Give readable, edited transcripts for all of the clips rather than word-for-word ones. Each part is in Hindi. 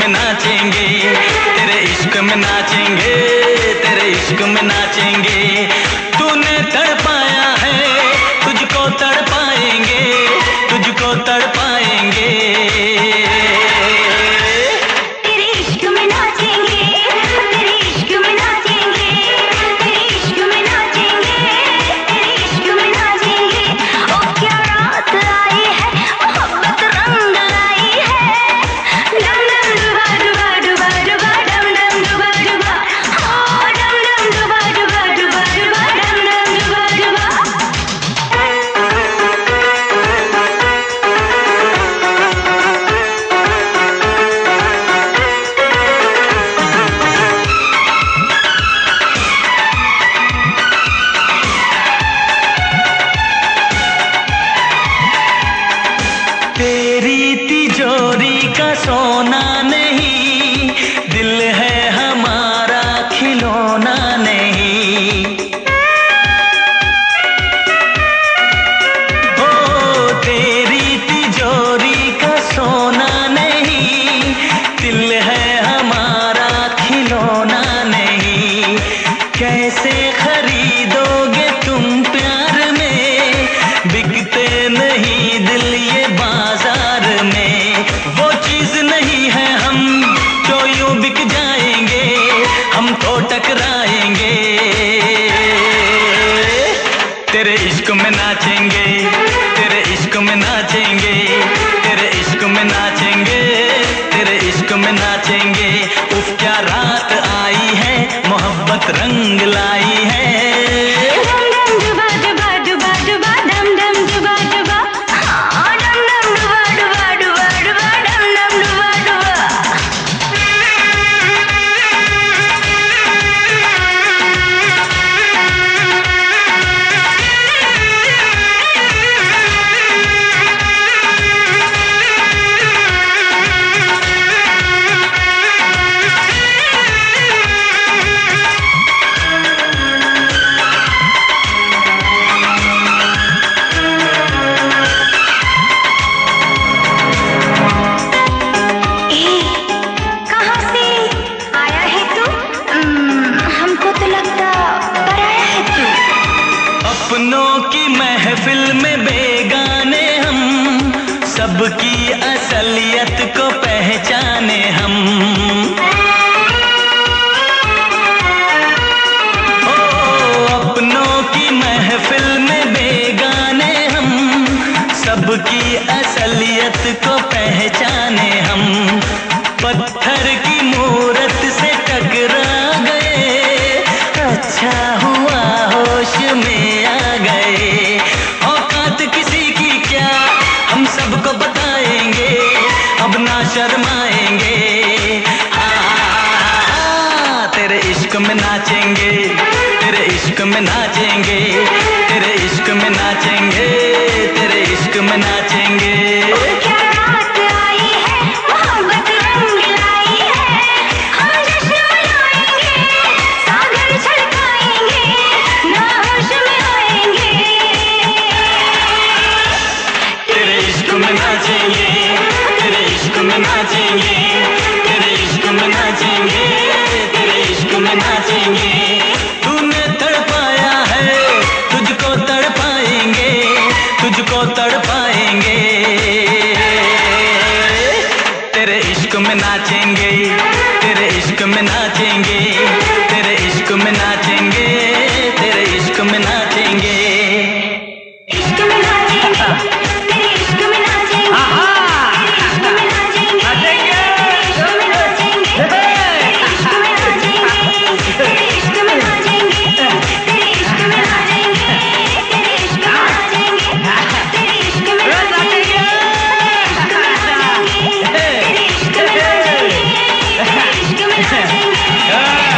में नाचेंगे, तेरे इश्क में नाचेंगे, तेरे इश्क में नाचेंगे। तूने तड़पाया है, तुझको तड़पाएंगे, तुझको तड़पाएंगे। तेरे इश्क में नाचेंगे, तेरे इश्क में नाचेंगे, तेरे इश्क में नाचेंगे, तेरे इश्क में नाचेंगे। ओ क्या रात आई है, मोहब्बत रंग लाई है। डम डम डुबा डुबा डुबा डुबा डम डम डुबा डुबा, ओ डम डम डुबा डुबा डुबा डुबा डम डम डुबा डुबा। तेरी तिजोरी का सोना नहीं, दिल है हमारा खिलौना नहीं। ओ तेरी तिजोरी का सोना नहीं, दिल है हमारा खिलौना नहीं। कैसे खरीदोगे तुम प्यार में, बिकते नहीं दिल ये बाजार में। वो चीज नहीं है हम जो यूं बिक जाएंगे, हम तो टकराएंगे। तेरे इश्क में नाचेंगे, तेरे इश्क में नाचेंगे, तेरे इश्क में नाचेंगे, तेरे इश्क में नाचेंगे। उफ क्या रात आई है, मोहब्बत रंग लाई है। डम डम डुबा डुबा डुबा डुबा डम डम डुबा डुबा, हाँ डम डम डुबा डुबा डुबा डुबा डम डम डुबा डुबा। कहाँ से आया है तू? हमको तो लगता पराया है तू। अपनों की महफिल में बेगाने हम, सबकी असलियत को पहचाने हम। ओ अपनों की महफिल में बेगाने हम, सबकी असलियत को पहचाने हम। पत्थर की मूरत से टकरा गए, अच्छा हुआ होश में आ गए। औकात किसी की क्या, हम सबको बताएंगे, अब ना शर्माएंगे। तेरे इश्क में नाचेंगे, तेरे इश्क में नाचेंगे, तेरे इश्क में नाचेंगे, तेरे इश्क में नाचेंगे। क्या रात आई है, मोहब्बत रंग लाई है। हम जश्न मनाएंगे, सागर छलकाएंगे, ना होश में आएंगे। तेरे इश्क में नाचेंगे, तेरे इश्क में नाचेंगे, तेरे इश्क में नाचेंगे, तेरे इश्क में नाचेंगे। तूने तड़पाया है, तुझको तड़पाएंगे, तुझको तड़पाएंगे। तेरे इश्क में नाचेंगे, तेरे इश्क में नाचेंगे, तेरे इश्क में नाचेंगे, तेरे इश्क में नाचेंगे। इश्क में नाचेंगे, तेरे इश्क में नाचेंगे, तेरे इश्क में नाचेंगे, तेरे इश्क में नाचेंगे, तेरे इश्क में नाचेंगे, तेरे इश्क में नाचेंगे, तेरे इश्क में नाचेंगे, तेरे इश्क में नाचेंगे, तेरे इश्क में नाचेंगे, तेरे इश्क में नाचेंगे, तेरे इश्क में नाचेंगे।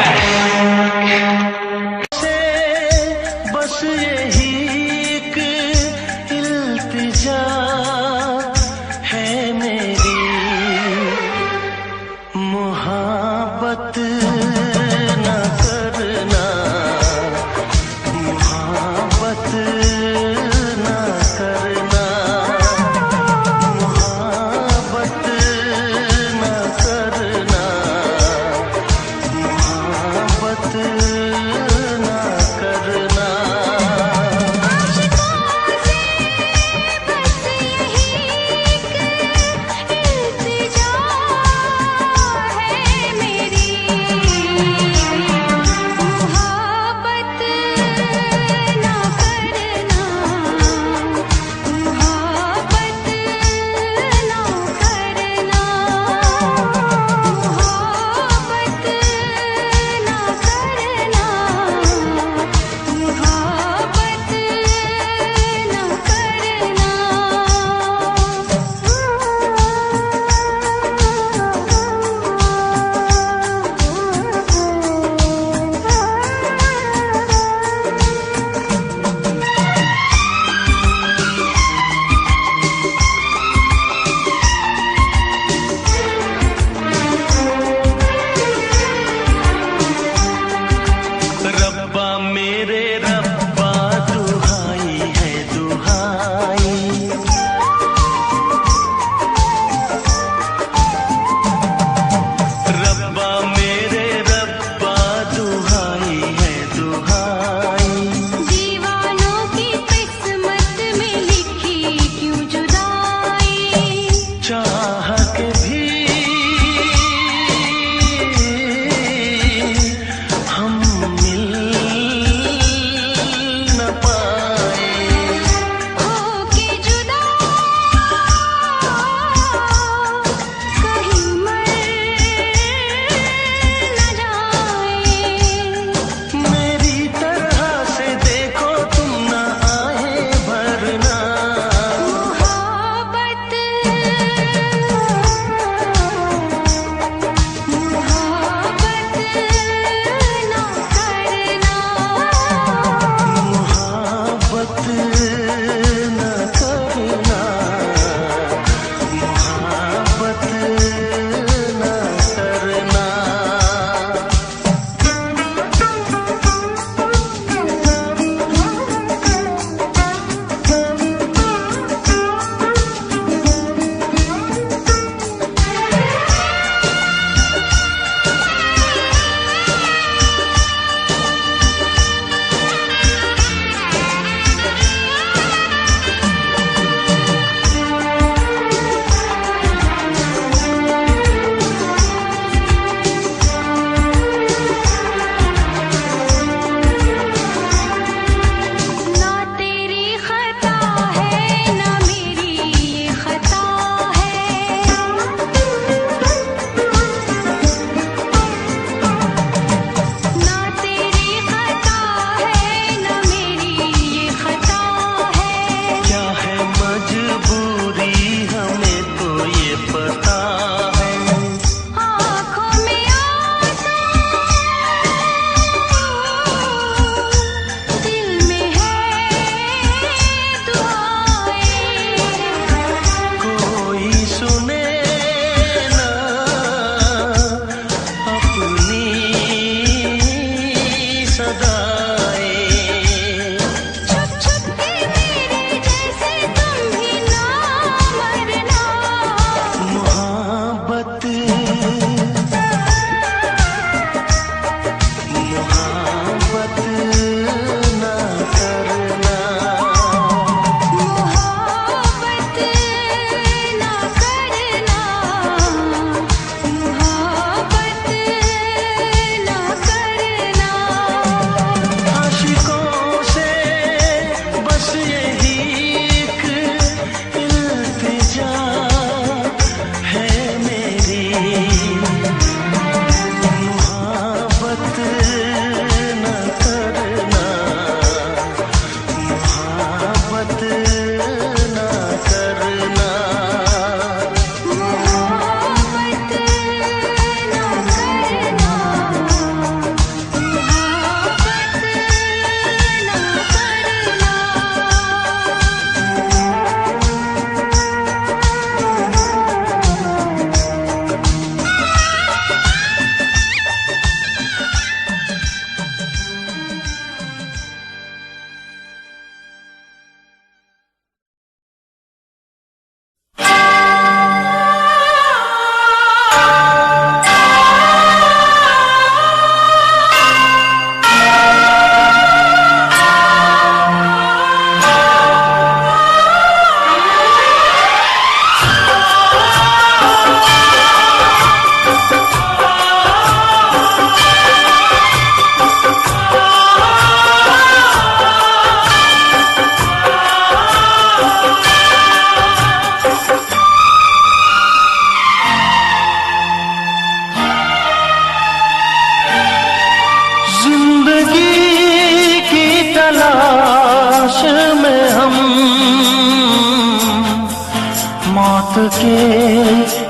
के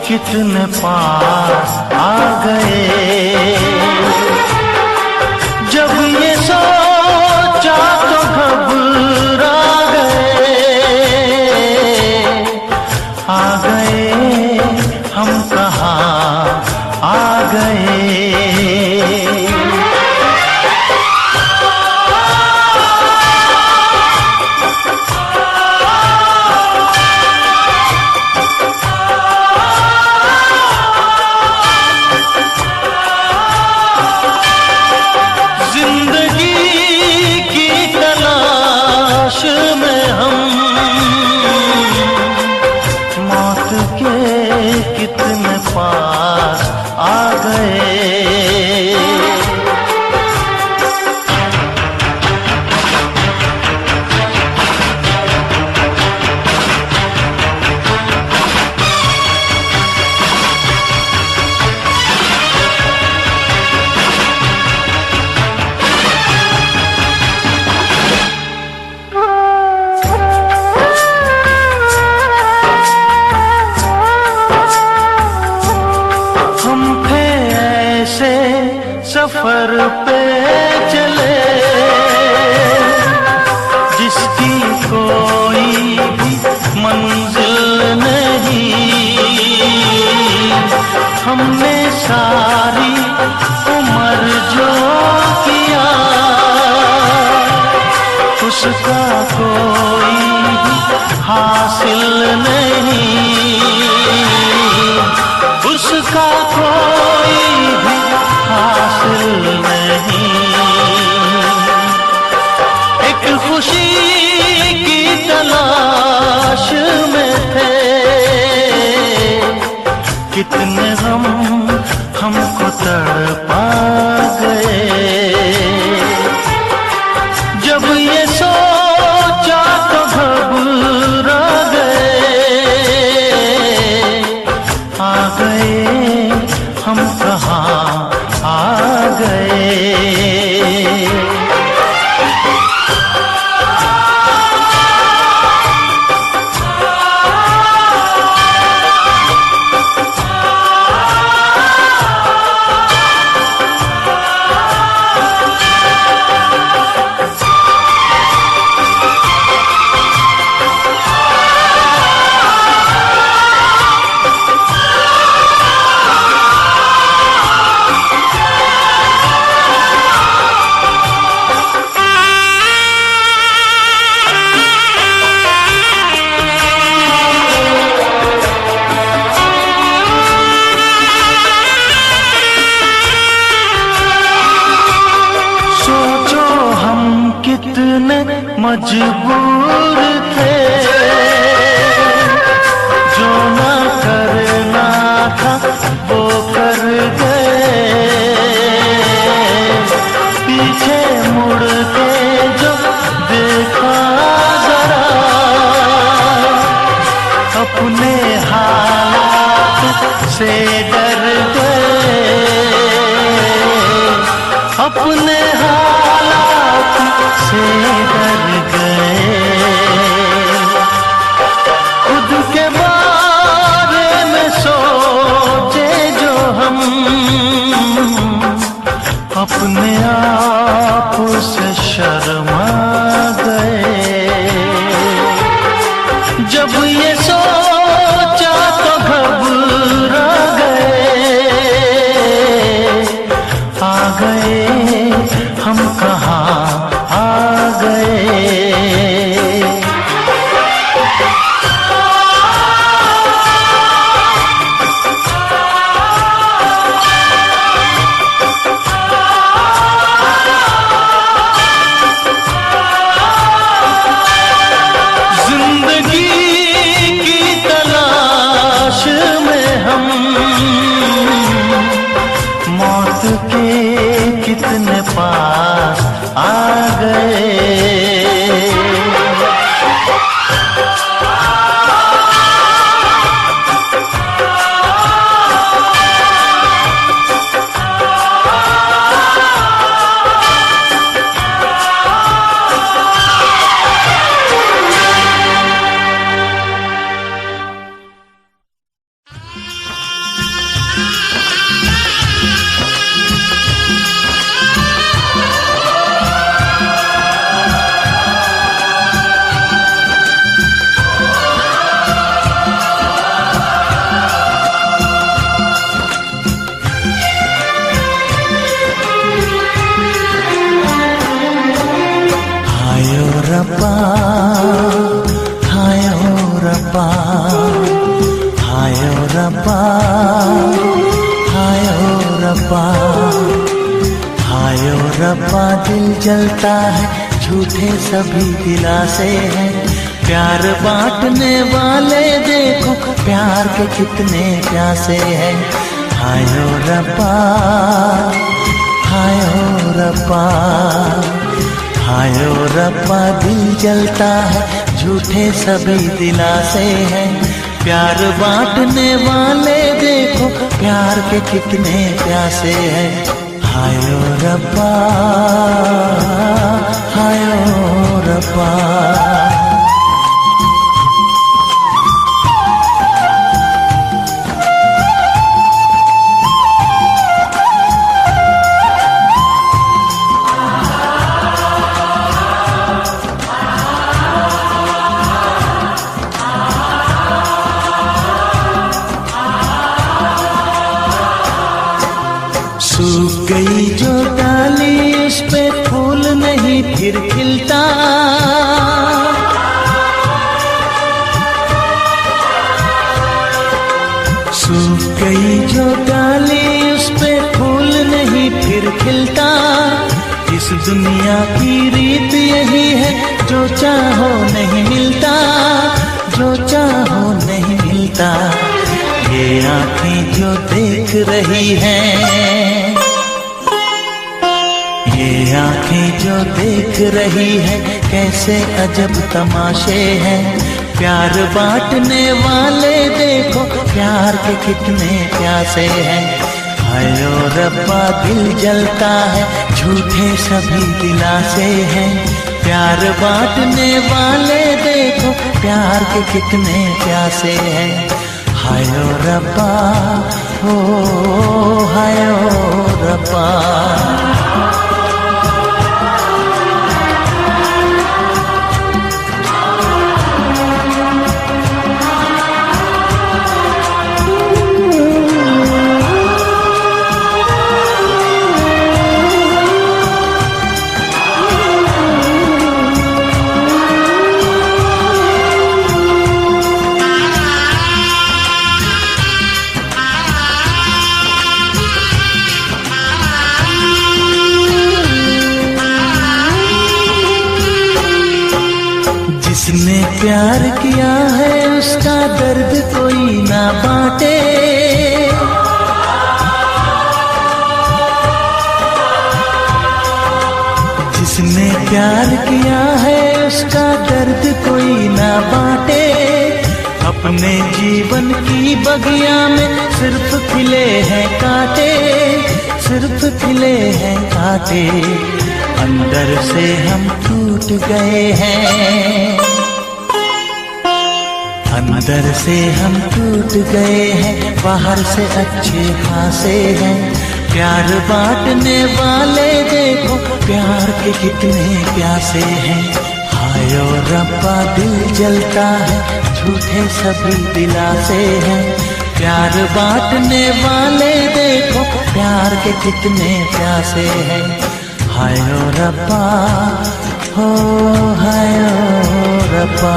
कितने पास आ गए। जब ये सोचा तो घबरा गए हम कहाँ आ गए। कितने पास आ गए। सफर पे चले जिसकी कोई भी मंजिल नहीं। हमने सारी उम्र जो किया उसका कोई भी हासिल नहीं। उसका कोई भी हासिल नहीं। एक खुशी की तलाश में थे कितने गम हमको तड़पा गए। जब ये सोचा तो घबरा गए हम कहाँ आ गए। कितने मजबूर थे जो ना करना था वो कर गए। पीछे मुड़ के जो देखा जरा अपने हालात से डर गए। अपने हालात से डर गए। खुद के बारे में सोचे जो हम अपने आप से शर्मा गए। जब ये सोचा तो घबरा गए रब्बा दिल जलता है, झूठे सभी दिलासे हैं। प्यार बांटने वाले देखो, प्यार के कितने प्यासे हैं। हाय ओ रब्बा, हाय ओ रब्बा, हाय ओ रब्बा दिल जलता है, झूठे सभी दिलासे हैं। प्यार बांटने वाले देखो, प्यार के कितने प्यासे हैं। हाय ओ रब्बा, हाय ओ रब्बा। सूख गई जो डाली, उस पे फूल नहीं फिर खिलता। सूख गई जो डाली, उस पे फूल नहीं फिर खिलता। इस दुनिया की रीत यही है, जो चाहो नहीं मिलता, जो चाहो नहीं मिलता। ये आँखें जो देख रही हैं, ये आँखें जो देख रही है, कैसे अजब तमाशे हैं। प्यार बांटने वाले देखो, प्यार के कितने प्यासे हैं। हाय ओ रब्बा दिल जलता है, झूठे सभी दिलासे हैं। प्यार बांटने वाले देखो, प्यार के कितने प्यासे हैं। हाय ओ रब्बा, ओ हाय ओ रब्बा। जिसने प्यार किया है, उसका दर्द कोई ना बांटे। जिसने प्यार किया है, उसका दर्द कोई ना बांटे। अपने जीवन की बगिया में सिर्फ खिले हैं कांटे, सिर्फ खिले हैं कांटे। अंदर से हम टूट गए हैं, अंदर से हम टूट गए हैं, बाहर से अच्छे खासे हैं। प्यार बांटने वाले देखो, प्यार के कितने प्यासे हैं। हाय ओ रब्बा दिल जलता है, झूठे सभी दिलासे हैं। प्यार बांटने वाले देखो, प्यार के कितने प्यासे हैं। हाय ओ रब्बा, हो हाय ओ रब्बा।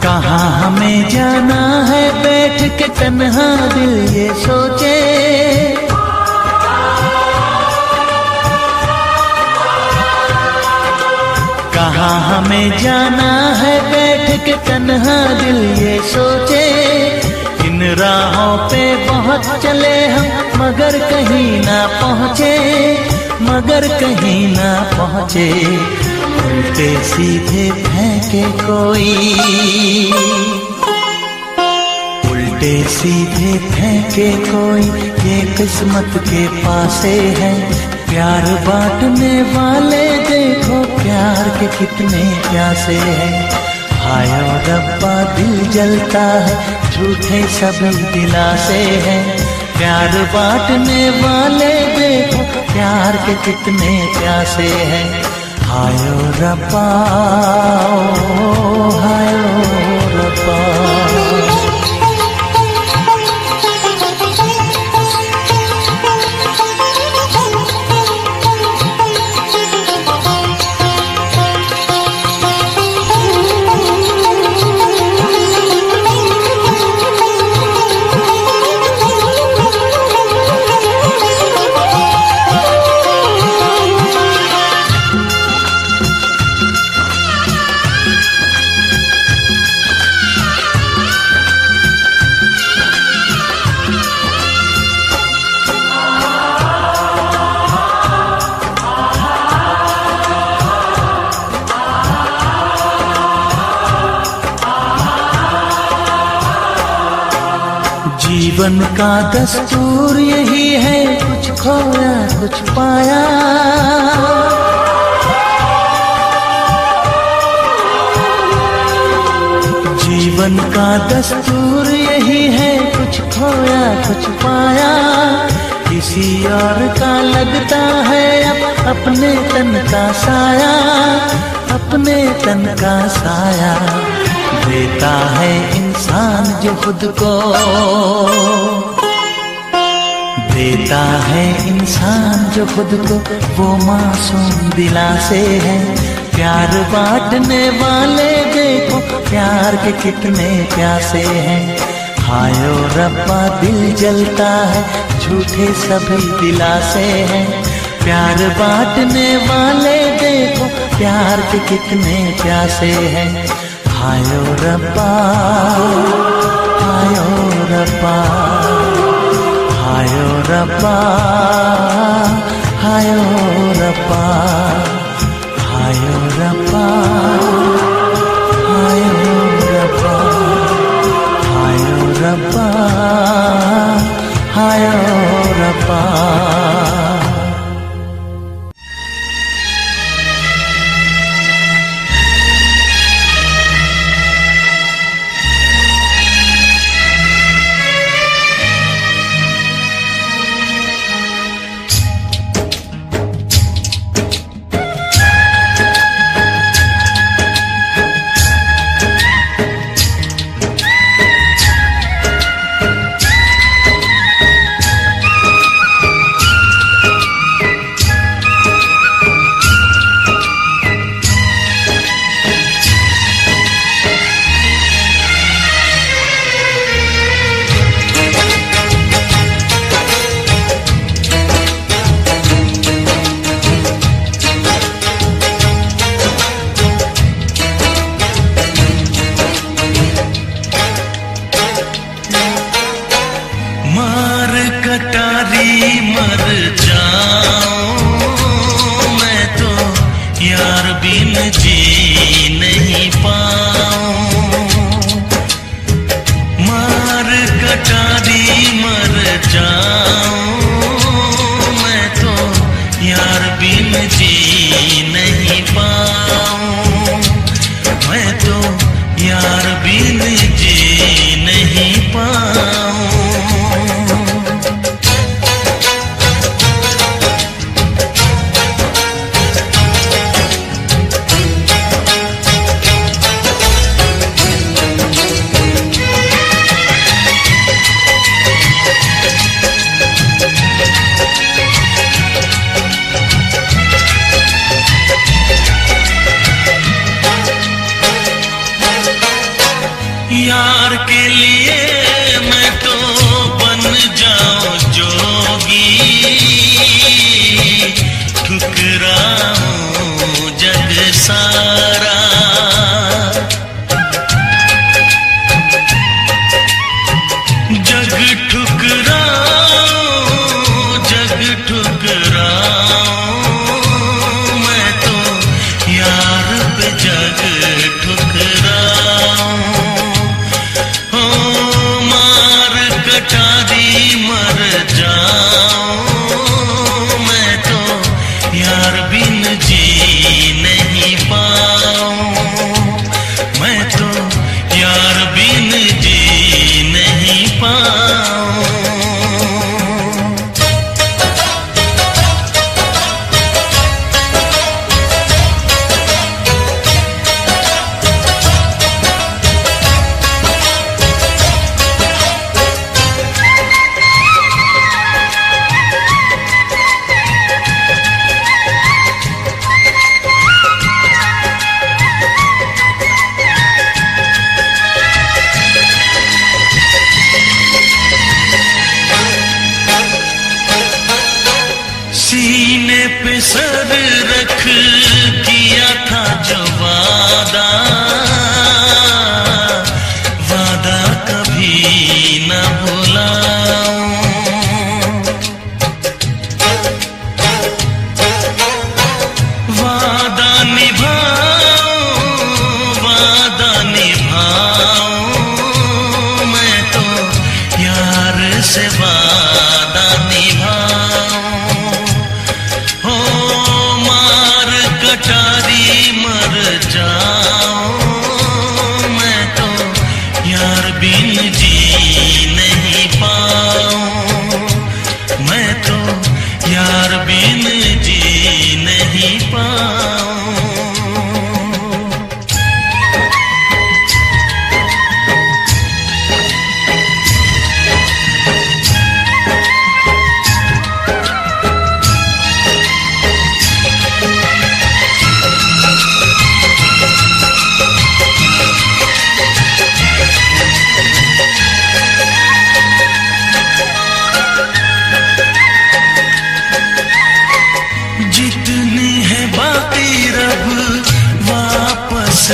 कहाँ हमें जाना है, बैठ के तन्हा दिल ये सोचे। कहाँ हमें जाना है, बैठ के तन्हा दिल ये सोचे। इन राहों पे बहुत चले हम, मगर कहीं ना पहुँचे, मगर कहीं ना पहुँचे। उल्टे सीधे फेंके कोई, उल्टे सीधे फेंके कोई, ये किस्मत के पासे है। प्यार बांटने वाले देखो, प्यार के कितने प्यासे हैं। हाय ओ रब्बा दिल जलता है, झूठे सभी दिलासे हैं। प्यार बांटने वाले देखो, प्यार के कितने प्यासे हैं। हाय ओ रब्बा, ओ हाय ओ रब्बा। जीवन का दस्तूर यही है, कुछ खोया कुछ पाया। जीवन का दस्तूर यही है, कुछ खोया कुछ पाया। किसी और का लगता है अब अपने तन का साया, अपने तन का साया। देता है इंसान जो खुद को, देता है इंसान जो खुद को, वो मासूम दिलासे है। प्यार बांटने वाले देखो, प्यार के कितने प्यासे हैं। हाय ओ रब्बा दिल जलता है, झूठे सभी दिलासे हैं। प्यार बांटने वाले देखो, प्यार के कितने प्यासे हैं। हाय ओ रब्बा, हाय ओ रब्बा, हाय ओ रब्बा, हाय ओ रब्बा, हाय ओ रब्बा, हाय ओ रब्बा, हाय ओ रब्बा, हाय ओ रब्बा।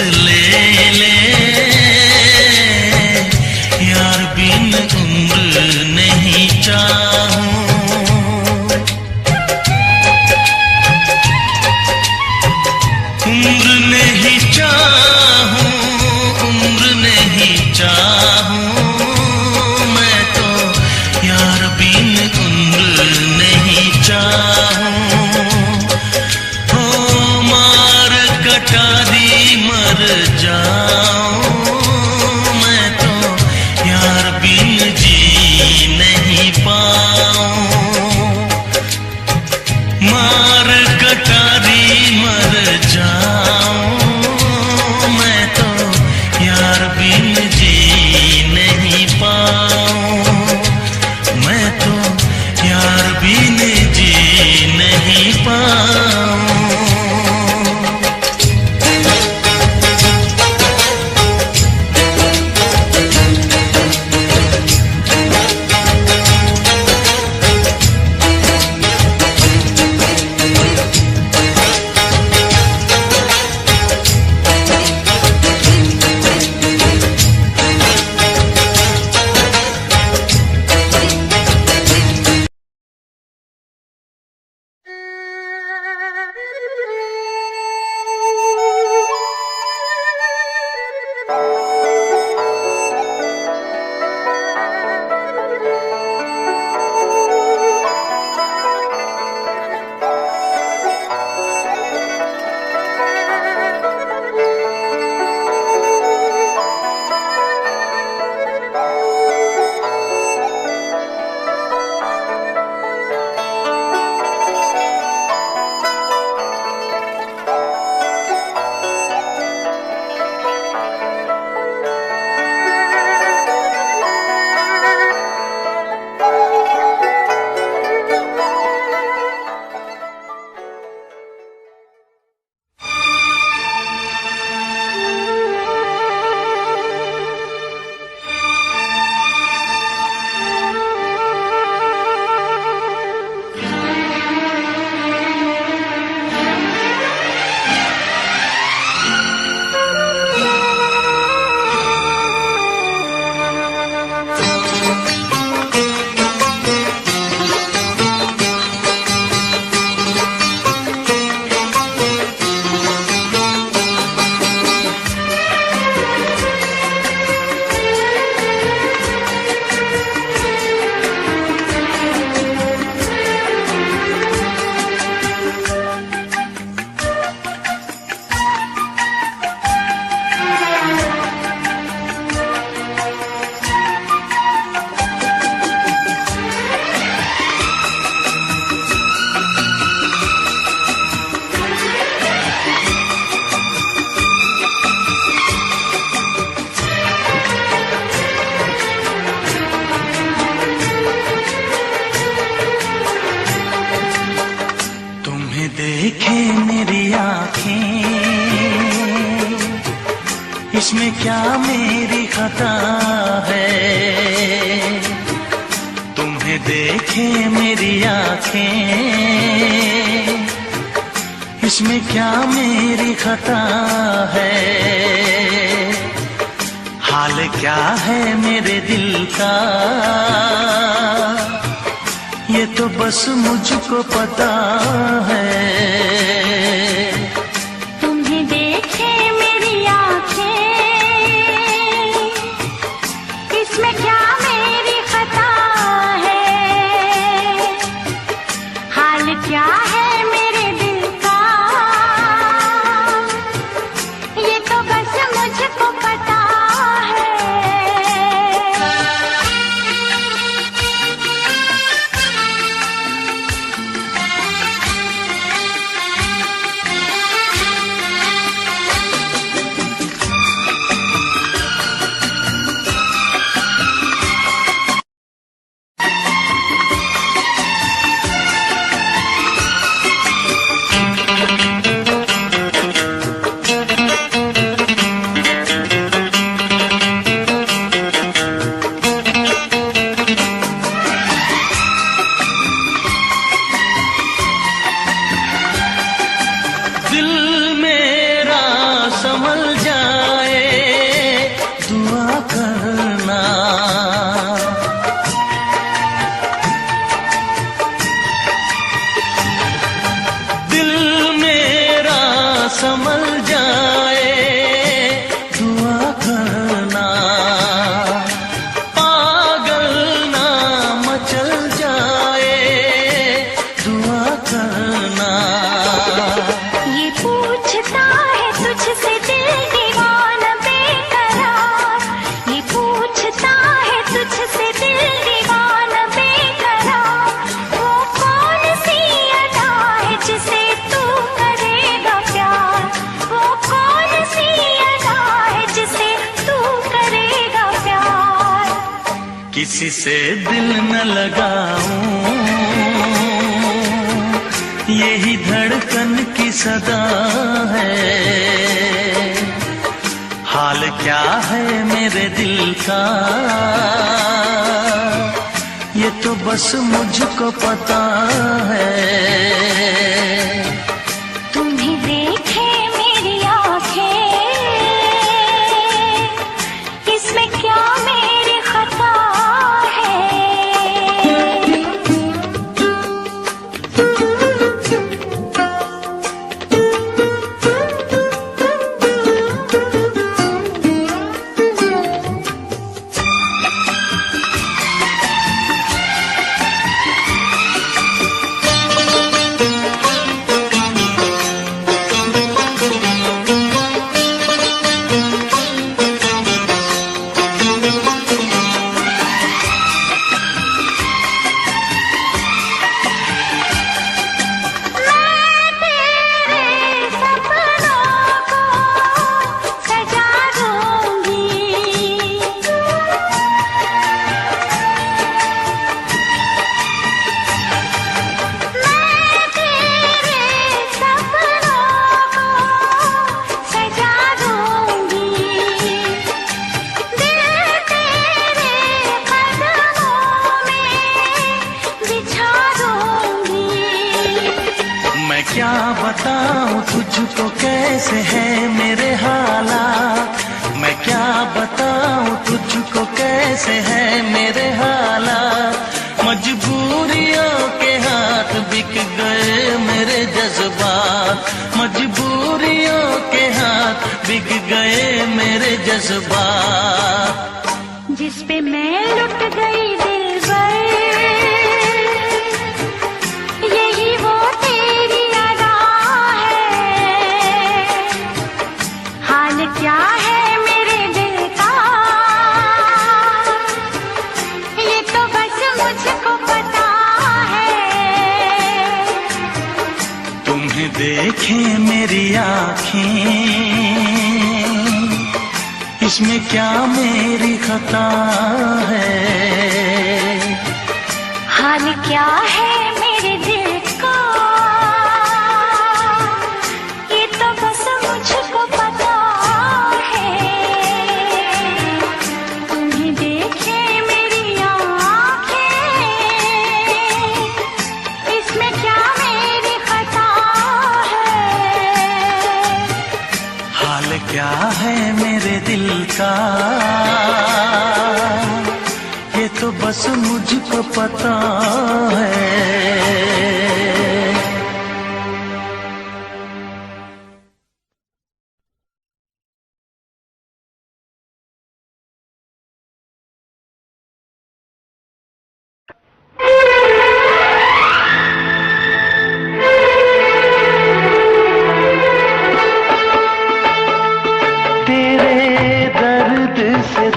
ले ले, यार बिन उम्र नहीं चाहूं। उम्र नहीं चाहूं, उम्र नहीं चाहूं, मैं तो यार बिन उम्र नहीं चाहूं। हो मार कटा दी मर जाऊं, मैं तो यार बिन जी नहीं पाऊं। मार कटा दी मर जाऊं, मैं तो यार बिन जी नहीं पाऊं। मैं तो यार बिन जी नहीं पाऊं। देखे मेरी आँखें, इसमें क्या मेरी खता है। तुम्हें देखे मेरी आँखें, इसमें क्या मेरी खता है। हाल क्या है मेरे दिल का, ये तो बस मुझको पता है। तुम्हें देखे मेरी आँखें, इसमें क्या मेरी खता है। हाल क्या है मेरे दिल का, ये तो बस मुझको पता है। किसी से दिल न लगाऊं, यही धड़कन की सदा है। हाल क्या है मेरे दिल का, ये तो बस मुझको पता है। तुम्हें देखे मेरी आंखें, इसमें क्या मेरी खता है। क्या बताऊं तुझको कैसे है मेरे हालात, मैं क्या बताऊं तुझको कैसे है मेरे हालात। मजबूरियों के हाथ बिक गए मेरे जज्बात, मजबूरियों के हाथ बिक गए मेरे जज्बात। जिस पे मैं लुट गई दिलबर, यही वो तेरी अदा है। हाल क्या है मेरे दिल का, ये तो बस मुझको पता है। तुम्हें देखे मेरी आँखें, इसमें क्या मेरी खता है। हाल क्या है मेरे दिल का, ये तो बस मुझको पता है। तुम्हें देखे मेरी आँखें, इसमें क्या मेरी खता है। हाल क्या है मेरे दिल का, ये तो बस मुझको पता है।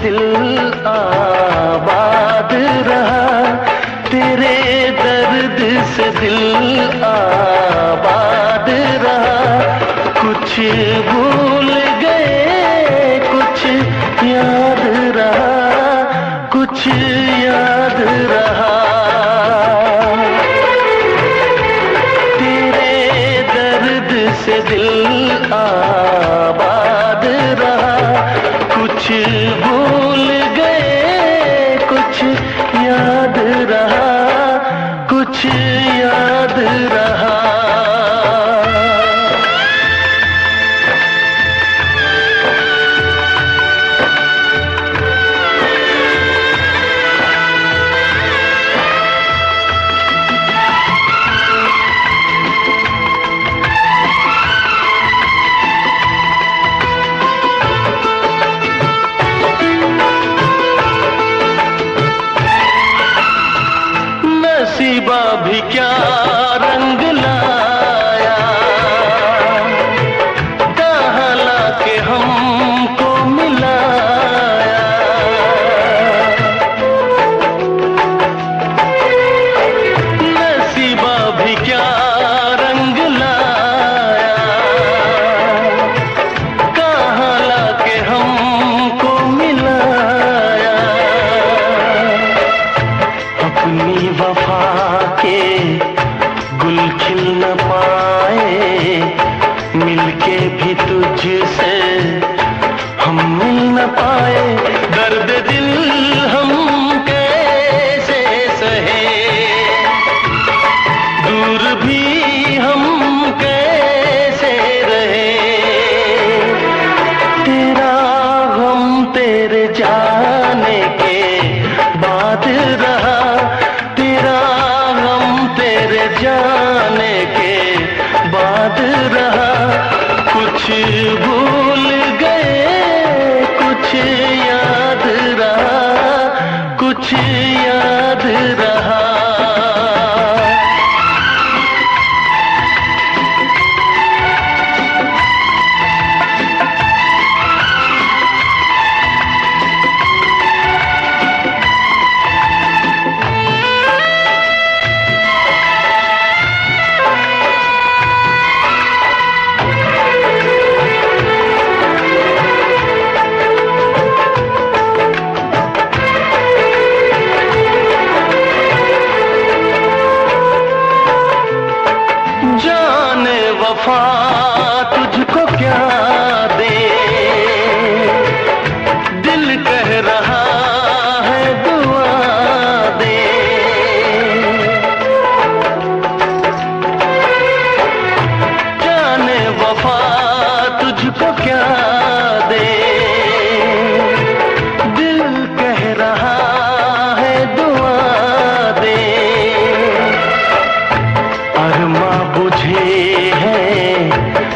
दिल आबाद रहा, तेरे दर्द से दिल आबाद रहा। कुछ भूल गए कुछ याद रहा, कुछ याद रहा। तेरे दर्द से दिल आबाद रहा। कुछ भूल गए कुछ याद रहा, कुछ याद रहा। तेरे जाने के बाद रहा, तेरा गम तेरे जाने के बाद रहा। कुछ भूल गए कुछ याद रहा, कुछ याद रहा। वफा तुझको क्या दे, दिल कह रहा है दुआ दे। जाने वफा तुझको क्या दे, दिल कह रहा है दुआ दे। अरमा बुझे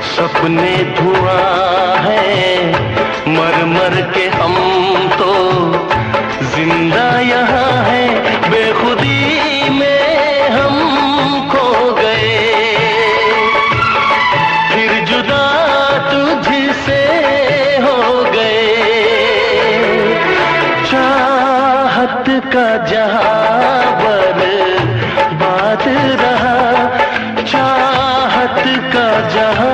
सपने धुआं है, मर मर के हम तो जिंदा यहाँ है। बेखुदी में हम खो गए, फिर जुदा तुझसे हो गए। चाहत का जहां बर्बाद रहा, चाहत का जहां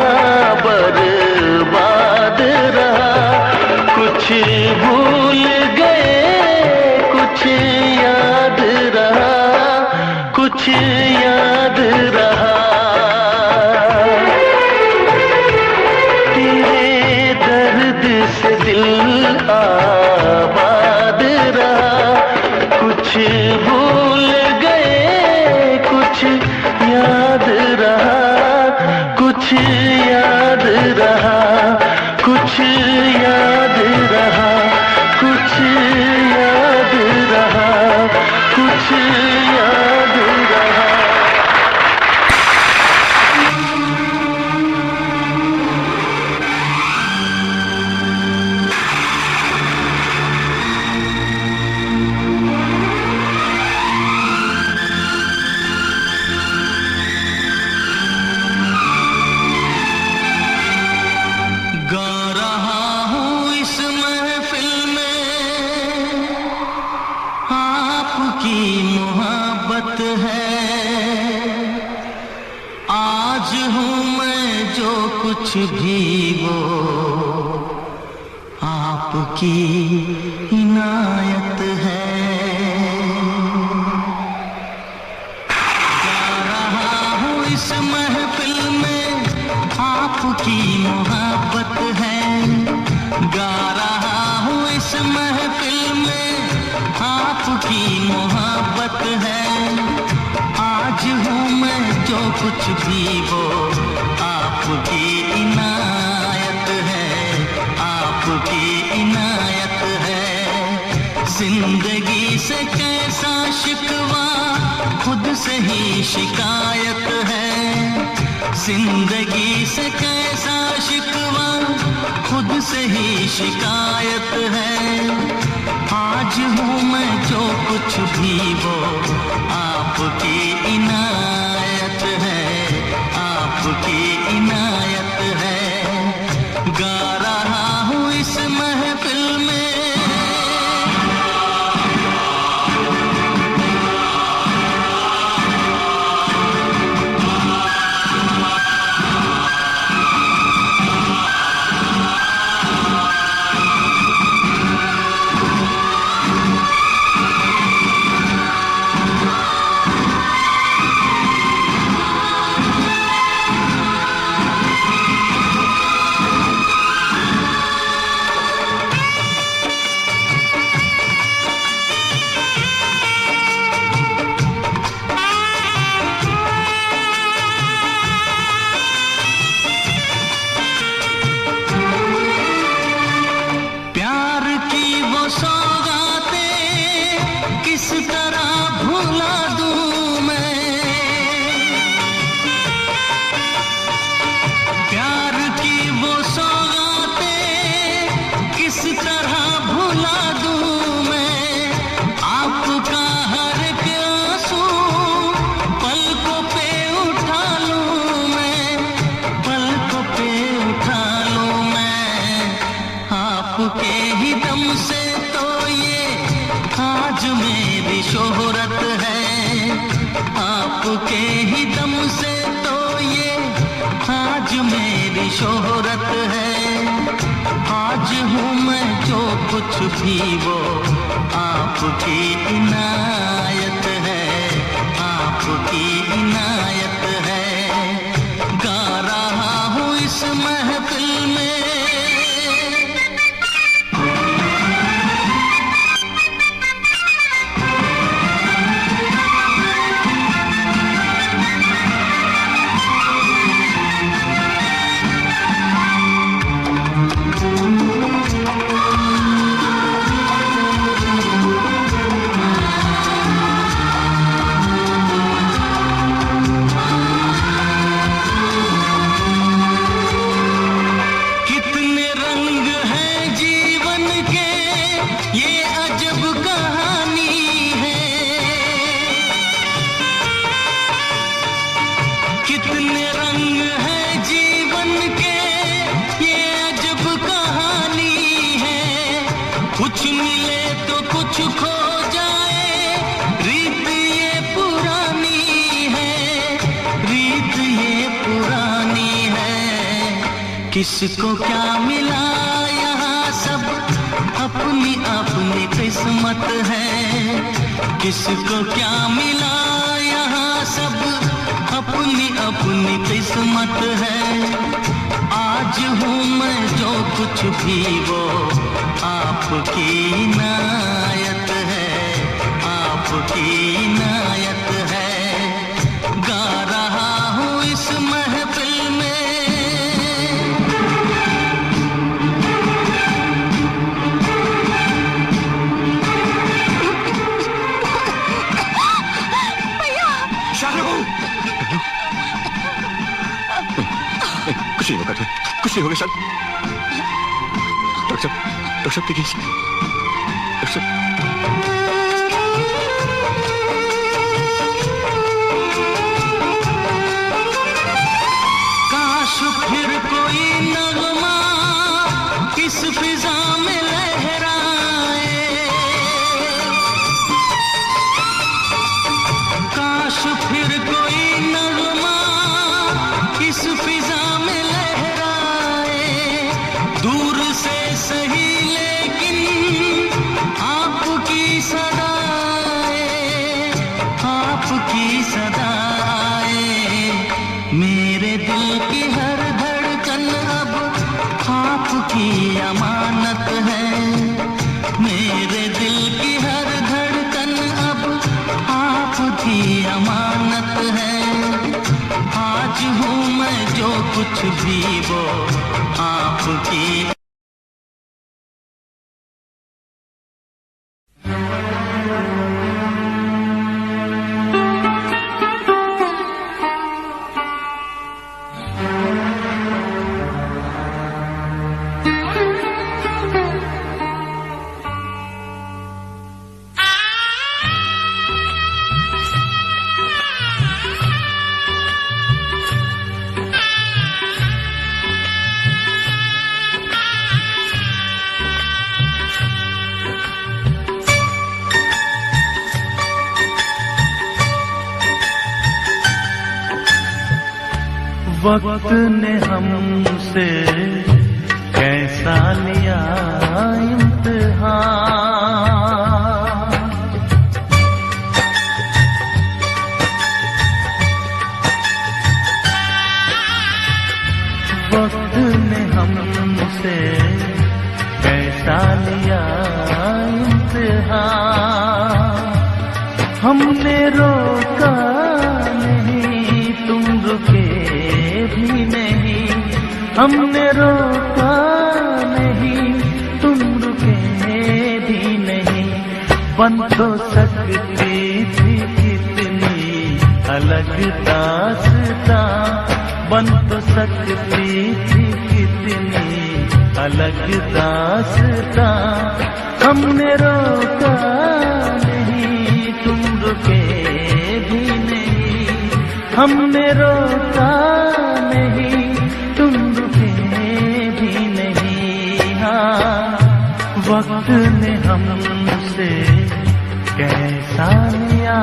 बर्बाद रहा। कुछ भूल गए कुछ याद रहा, कुछ याद रहा। तेरे दर्द से दिल आबाद रहा। कुछ भूल गए कुछ याद रहा, कुछ याद रहा, कुछ याद रहा, कुछ याद रहा, कुछ याद रहा। कुछ भी वो आपकी इनायत है। गा रहा हूँ इस महफिल में आपकी मोहब्बत है। गा रहा हूँ इस महफिल में आपकी मोहब्बत है। आज हूँ मैं जो कुछ भी वो आपकी इनायत है, आपकी इनायत है। जिंदगी से कैसा शिकवा खुद से ही शिकायत है। जिंदगी से कैसा शिकवा खुद से ही शिकायत है। आज हूँ मैं जो कुछ भी वो आपकी इनायत है, आपकी इनायत है। गा रहा हूँ इस महफिल में आपके ही दम से तो ये आज मेरी शोहरत है, आपके ही दम से तो ये आज मेरी शोहरत है। आज हूँ मैं जो कुछ भी वो आपकी इनायत है, आपकी इनायत है। गा रहा हूँ इस महफिल में किसको क्या मिला यहाँ सब अपनी अपनी किस्मत है, किसको क्या मिला यहाँ सब अपनी अपनी किस्मत है। आज हूँ मैं जो कुछ भी वो आपकी इनायत है, आपकी इनायत है। गा रहा हूँ इस महफिल में कुछ नहीं होगा, कुछ नहीं होगा शायद। डॉक्टर साहब देखिए, डॉक्टर साहब। काश फिर कोई नगमा इस फिजा में लहराए, काश फिर कोई नगमा इस फिजा में दूर से सही लेकिन आपकी सदाए, आपकी सदाए। मेरे दिल की हर धड़कन अब आपकी अमानत है, मेरे दिल की हर धड़कन अब आपकी अमानत है। आज हूँ मैं जो कुछ भी वो आपकी। वक्त ने हमसे कैसा लिया इम्तिहान, वक्त ने हमसे कैसा लिया इम्तिहान। हमने रोका नहीं, तुम रुके भी नहीं, हमने रोका नहीं, तुम रुके भी नहीं। बन तो सकती थी कितनी अलग दास्तां, बन तो सकती थी कितनी अलग दास्तां। हमने रोका नहीं, तुम रुके भी नहीं, हमने रोका नहीं, तुम रुके भी नहीं। हाँ वक्त ने हमसे कैसा लिया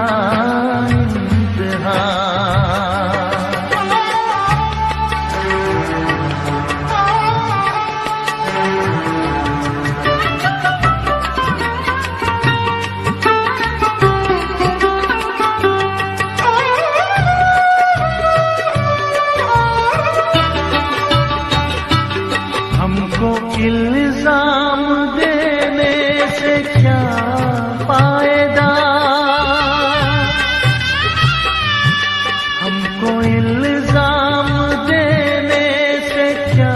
हमको इल्जाम देने से क्या फायदा, हमको इल्जाम देने से क्या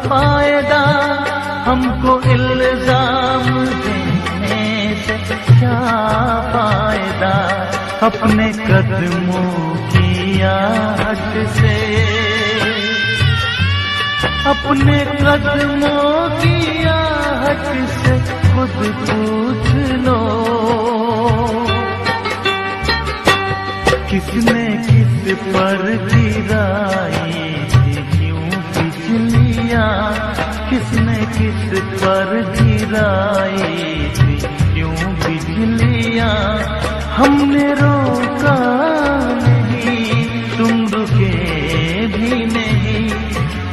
फायदा, हमको इल्जाम देने से क्या फायदा, अपने कदमों की आहट से, अपने कदमों की आहट से खुद पूछ लो, किसने किस पर गिराई थी क्यों बिजलियां, किसने किस पर गिराई थी क्यों बिजलियां, हमने रोका नहीं तुम रुके भी नहीं,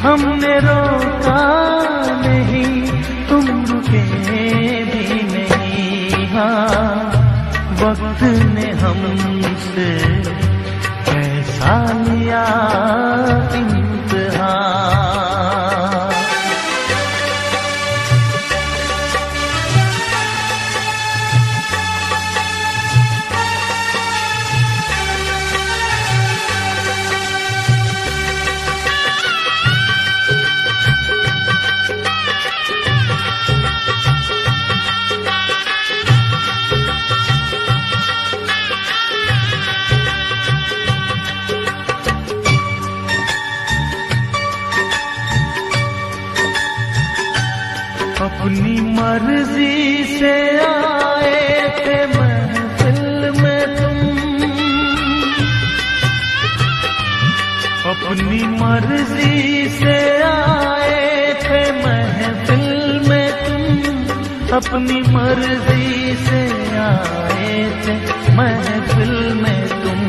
हमने रोका नहीं तुम रुके भी नहीं। हाँ, वक्त ने हमसे कैसा लिया इम्तिहान। अपनी मर्जी से आए थे महफिल में तुम, अपनी मर्जी से आए थे महफिल में तुम, अपनी मर्जी से आए थे महफिल में तुम,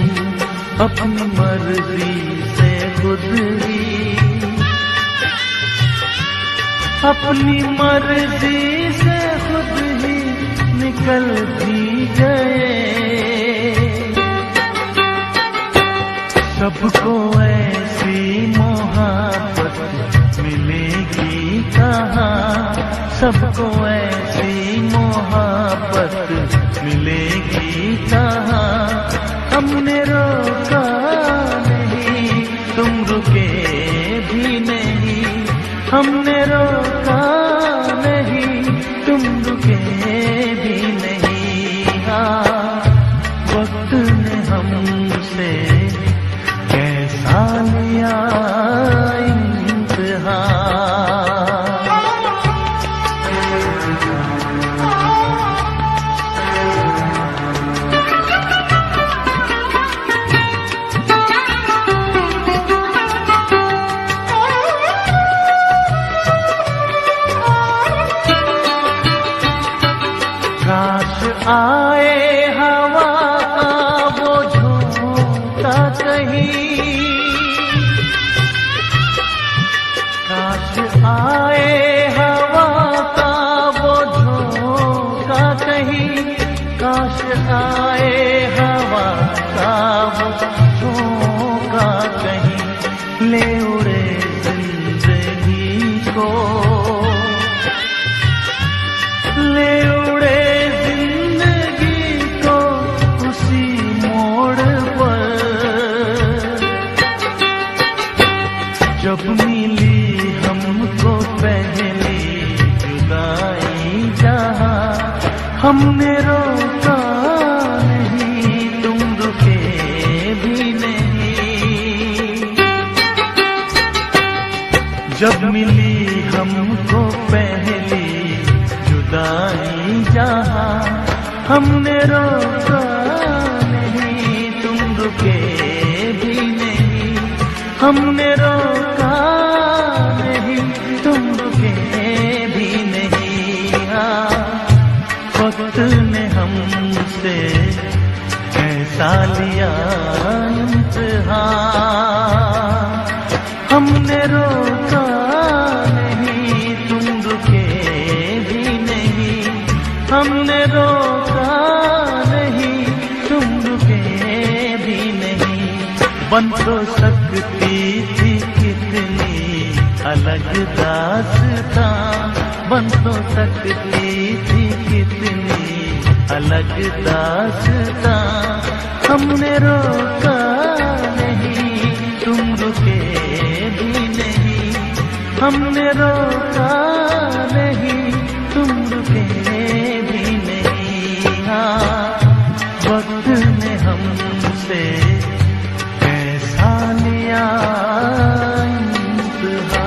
अपनी मर्जी से खुद ही, अपनी मर्जी से खुद ही निकल भी गए। सबको ऐसी मोहब्बत मिलेगी कहाँ, सबको ऐसी मोहब्बत मिलेगी कहाँ, हमने रोका नहीं तुम रुके भी नहीं, हमने रोका नहीं तुम रुके भी नहीं। हाँ, वक्त ने हमसे कैसा लिया इम्तिहान। काश आए हवा का वो झोंका कहीं, काश आए हवा का वो झोंका कहीं, काश आए हवा का वो झोंका कहीं, ले उड़े जिंदगी को, ले उड़े जब मिली हमको पहली जुदाई जहाँ, हमने रोका नहीं तुम रुके भी नहीं। जब मिली हमको पहली जुदाई जहाँ, हमने रोका नहीं तुम रुके भी नहीं, हमने रोका नहीं तुम रुके भी नहीं। बन तो सकती थी कितनी अलग दास्तां, बन तो सकती थी कितनी अलग दास्तां। हमने रोका नहीं, तुम रुके भी नहीं, हमने रोका नहीं, तुम रुके भी नहीं। हाँ, वक्त ने हमसे कैसा लिया इंतहा।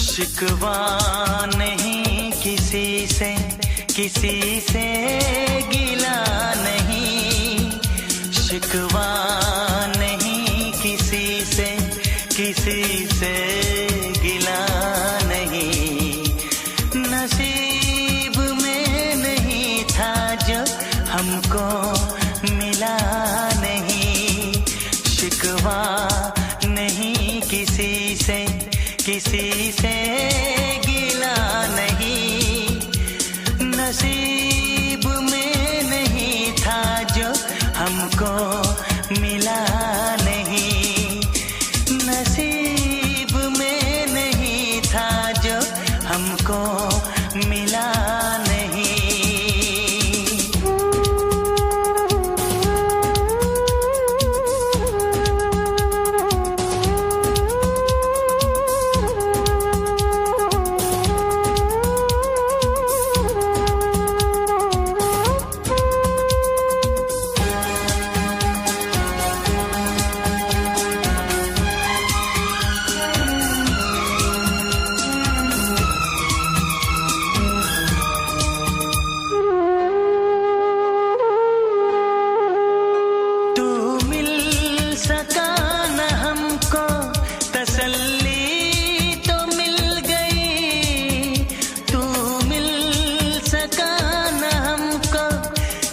शिकवा नहीं किसी से, किसी से गिला नहीं, शिकवा नहीं किसी से, किसी से गिला नहीं। नसीब में नहीं था जो हमको मिला नहीं, शिकवा नहीं किसी से, किसी से गिला नहीं। नसीब में नहीं था जो हमको मिला नहीं, नसीब में नहीं था जो हमको मिला नहीं।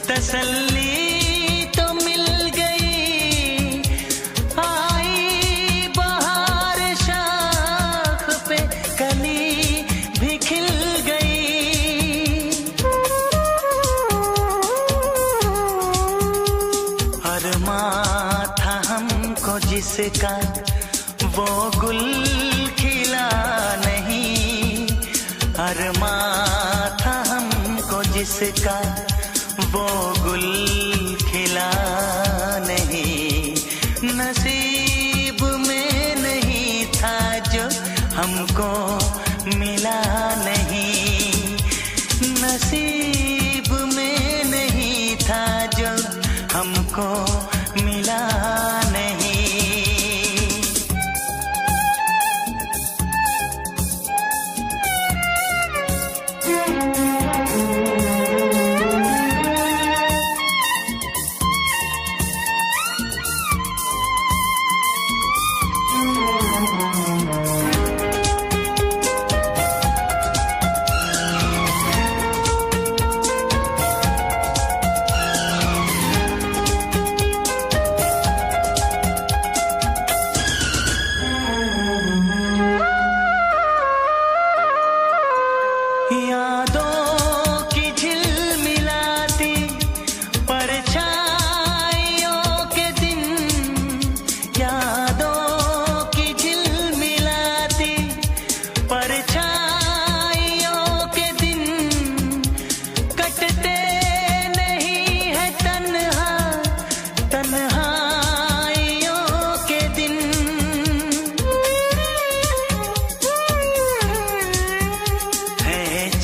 तसल्ली तो मिल गई, आई बहार शाख पे कली भी खिल गई। अरमां था हमको जिसका वो गुल खिला नहीं, अरमां था हमको जिसका वो गुल खिला नहीं। नसीब में नहीं था जो हमको मिला नहीं, नसीब में नहीं था जो हमको मिला नहीं। यादों की झिलमिलाती परछाइयों के दिन, यादों की झिलमिलाती परछाइयों के दिन, कटते नहीं है तन्हा तन्हाइयों के दिन।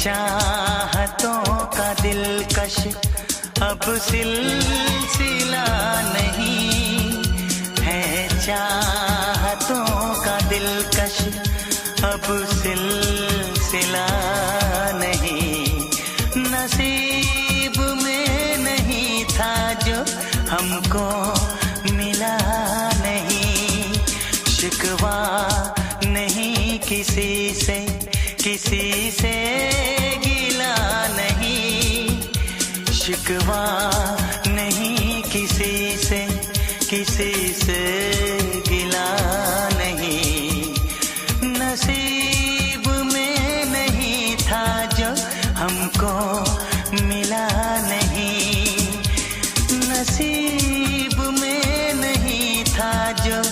चाहतों का दिलकश अब सिलसिला नहीं है, चाहतों का दिलकश अब सिलसिला नहीं। नसीब शिकवा नहीं किसी से, किसी से गिला नहीं, शिकवा नहीं किसी से, किसी से गिला नहीं। नसीब में नहीं था जो हमको मिला नहीं, नसीब में नहीं था जो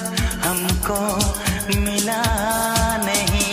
हमको मिला नहीं।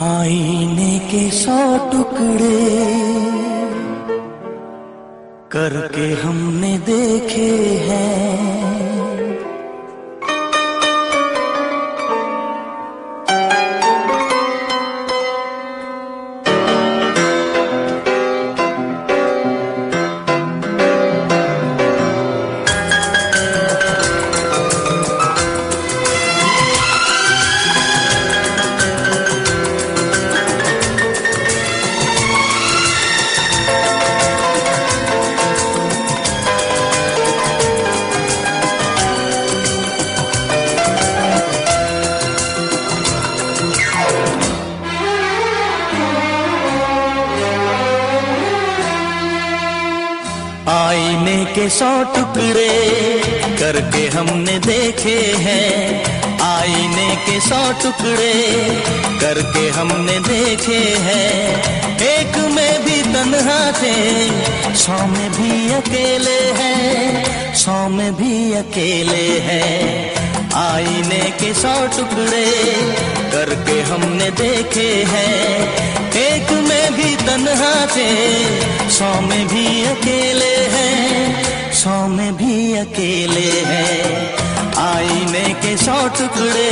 आईने के 100 टुकड़े करके हमने देखे हैं, आईने के 100 टुकड़े करके हमने देखे हैं, आईने के 100 टुकड़े करके हमने देखे हैं। एक में भी तन्हा थे, 100 में भी अकेले हैं, 100 में भी अकेले हैं। आईने के 100 टुकड़े करके हमने देखे हैं, एक में भी तन्हा थे, 100 में भी अकेले हैं, 100 में भी अकेले हैं। आईने के 100 टुकड़े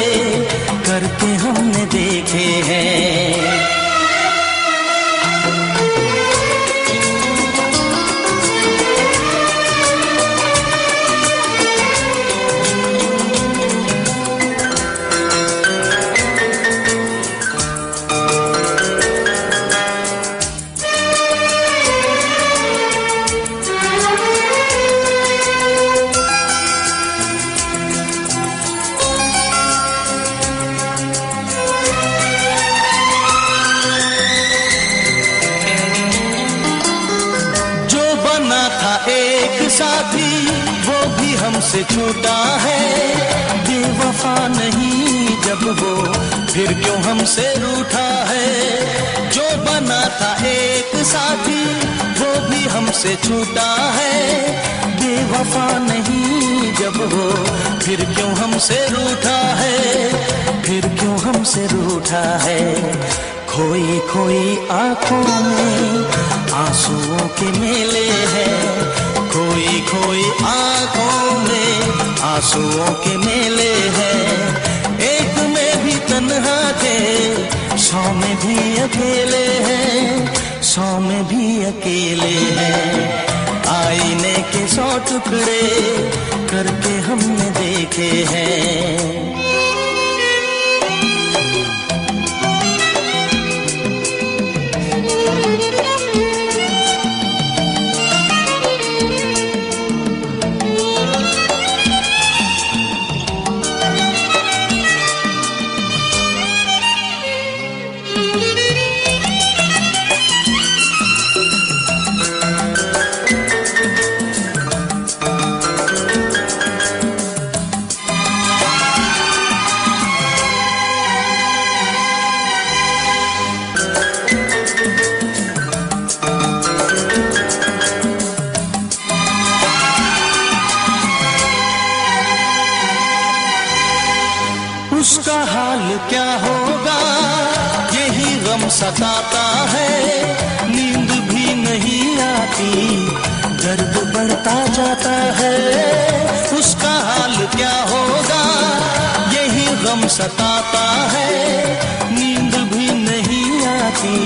करके हमने देखे हैं। साथी वो भी हमसे छूटा है, बेवफा नहीं जब वो फिर क्यों हमसे रूठा है। जो बना था एक साथी वो भी हमसे छूटा है, बेवफा नहीं जब वो फिर क्यों हमसे रूठा है, फिर क्यों हमसे रूठा है। खोई खोई आंखों में आंसुओं के मेले हैं, खोई खोई आंखों में आंसुओं के मेले हैं। एक में भी तन्हा थे, 100 में भी अकेले हैं, 100 में भी अकेले हैं। आईने के 100 टुकड़े करके हमने देखे हैं। उसका हाल क्या होगा यही गम सताता है, नींद भी नहीं आती दर्द बढ़ता जाता है। उसका हाल क्या होगा यही गम सताता है, नींद भी नहीं आती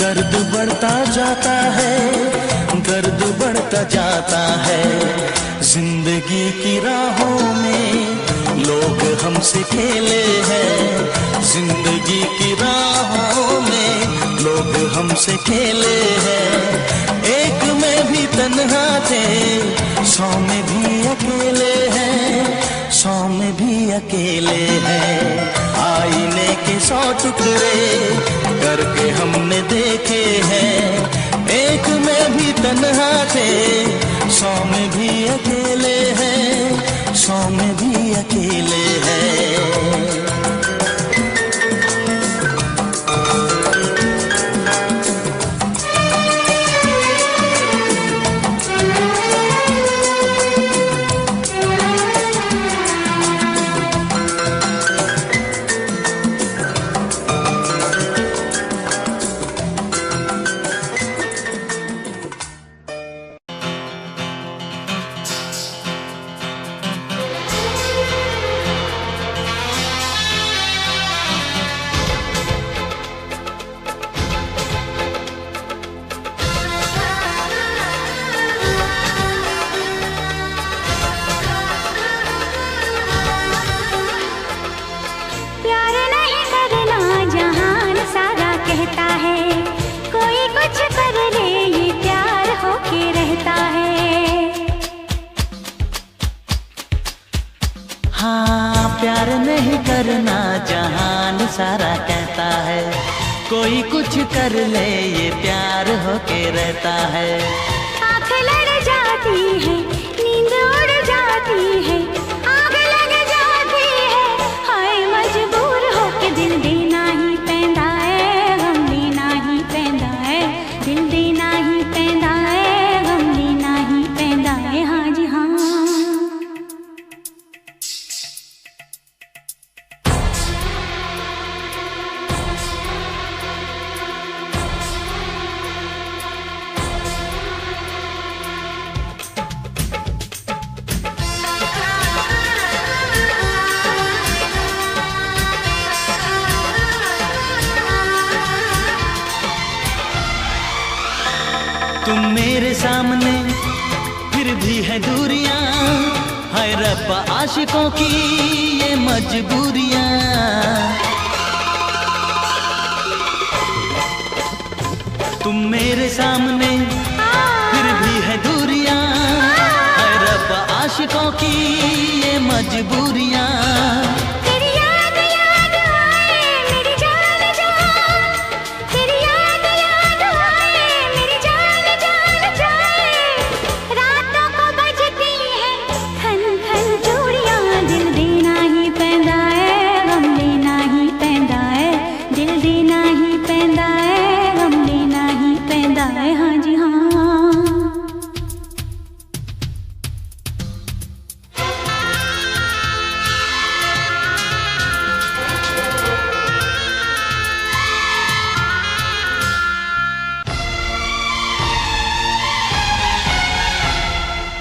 दर्द बढ़ता जाता है, दर्द बढ़ता जाता है। जिंदगी की राहों में लोग हमसे खेले हैं, जिंदगी की राहों में लोग हमसे खेले हैं। एक में भी तन्हा थे, 100 में भी अकेले हैं, 100 में भी अकेले हैं। आईने के 100 टुकड़े करके हमने देखे हैं, एक में भी तन्हा थे, 100 में भी अकेले हैं, 100 में भी अकेले हैं। प्यार नहीं करना जहान सारा कहता है, कोई कुछ कर ले ये प्यार होके रहता है। आँख लड़ जाती है, नींद उड़ जाती है, आग लग जाती है, हाय मजबूर होके दिल देना ही पैंदा है, गम देना ही पैंदा है, दिल देना ही पैंदा है, गम देना ही पैंदा है। हाँ जी हाँ। तुम मेरे सामने फिर भी है दूरियां, हाय रब्बा आशिकों की ये मजबूरियां। तुम मेरे सामने फिर भी है दूरियां, हाय रब्बा आशिकों की ये मजबूरियां।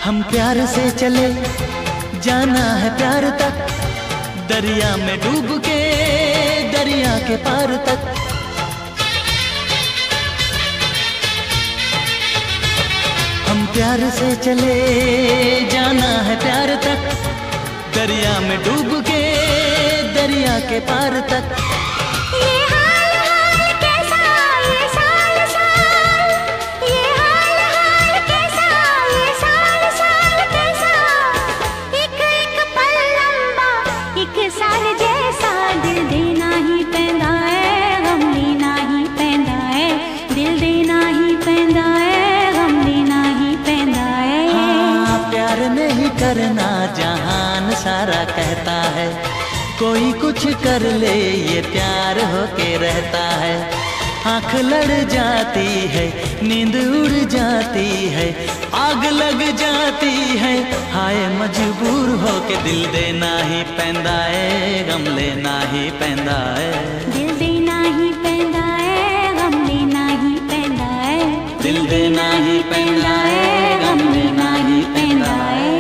हम प्यार से चले जाना है प्यार तक, दरिया में डूब के दरिया के पार तक। हम प्यार से चले जाना है प्यार तक, दरिया में डूब के दरिया के पार तक। करना जहान सारा कहता है, कोई कुछ कर ले ये प्यार होके रहता है। आँख लड़ जाती है, नींद उड़ जाती है, आग लग जाती है, हाय मजबूर होके दिल देना ही पैंदा है, गम ले ही पैंदा है, दिल देना ही पैंदा है, गम देना ही पैंदा है, दिल देना ही पैंदा है, गम देना ही पैंदा है।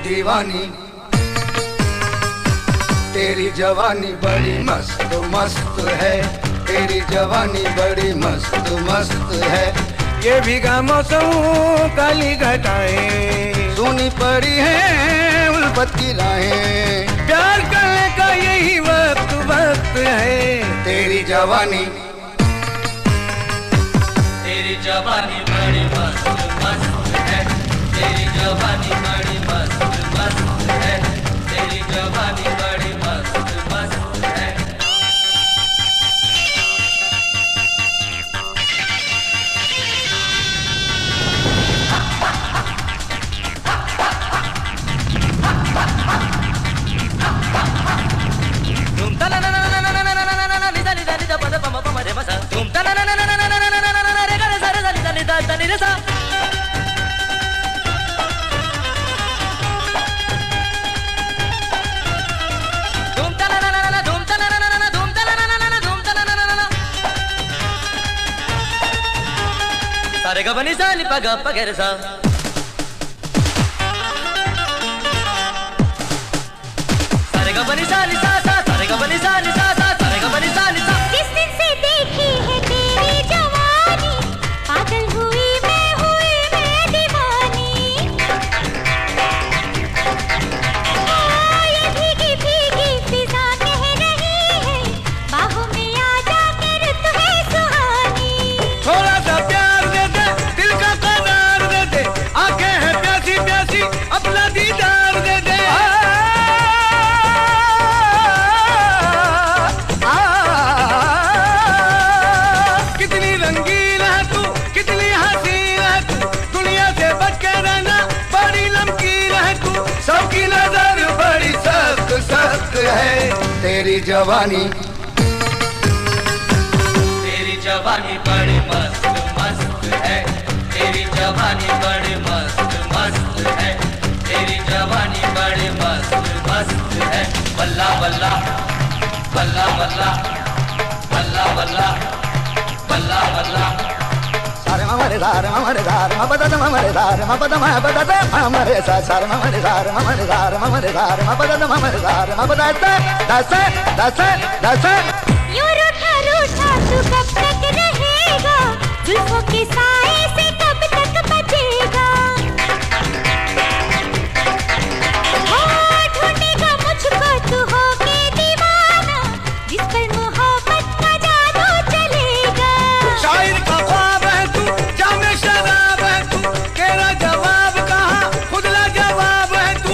दीवानी तेरी जवानी बड़ी मस्त मस्त है, तेरी जवानी बड़ी मस्त मस्त है। ये भीगा मौसम काली घटाएं सुनी पड़ी है उल्फत की राहें, प्यार करने का यही वक्त वक्त है। तेरी जवानी बड़ी मस्त मस्त है, तेरी जवानी बड़ी मस्त मस्त है, तेरी जवानी बड़ी मस्त मस्त है। सारे गा बनी सा लिपा गा पगेर सा, सारे गा बनी सा लिसा सा, सारे गा बनी सा लिसा सा, सारे गा बनी सा लिसा। जिस दिन से देखी है तेरी जवानी, पागल हुई मैं दीवानी। ये भीगी भीगी फिजा कह रही है, बाहों में आ जा के रुत है सुहानी। थोड़ा सा प्यार दे दे, दिल का करार दे दे, आंखें हैं प्यासी प्यासी अपना दीदार दे दे। कितनी रंगीन है तू, कितनी हसीन है तू, दुनिया से बच के रहना बड़ी नमकीन है तू, सबकी नजर बड़ी सख्त सख्त है। तेरी जवानी बड़ी मस्त मस्त है, तेरी जवानी बड़ी मस्त मस्त है, तेरी जवानी बड़ी मस्त मस्त है। बल्ला बल्ला बल्ला बल्ला बल्ला बल्ला बल्ला बल्ला। सारे ममरे दार ममरे दार मपदा ममरे दार मपदा मपदा ममरे सा सारे ममरे दार ममरे दार ममरे दार मपदा ममरे दार मपदा दस दस दस। यूं रूठा रूठा तू कब तक रहेगा, जुल्फों के साए से कब तक बचेगा। ढूंढेगा मुझको तू होके दीवाना, जिस पर मोहब्बत का जादू चलेगा। शायर का ख्वाब है तू, जामे शराब है तू, तेरा जवाब कहाँ खुदला जवाब है तू।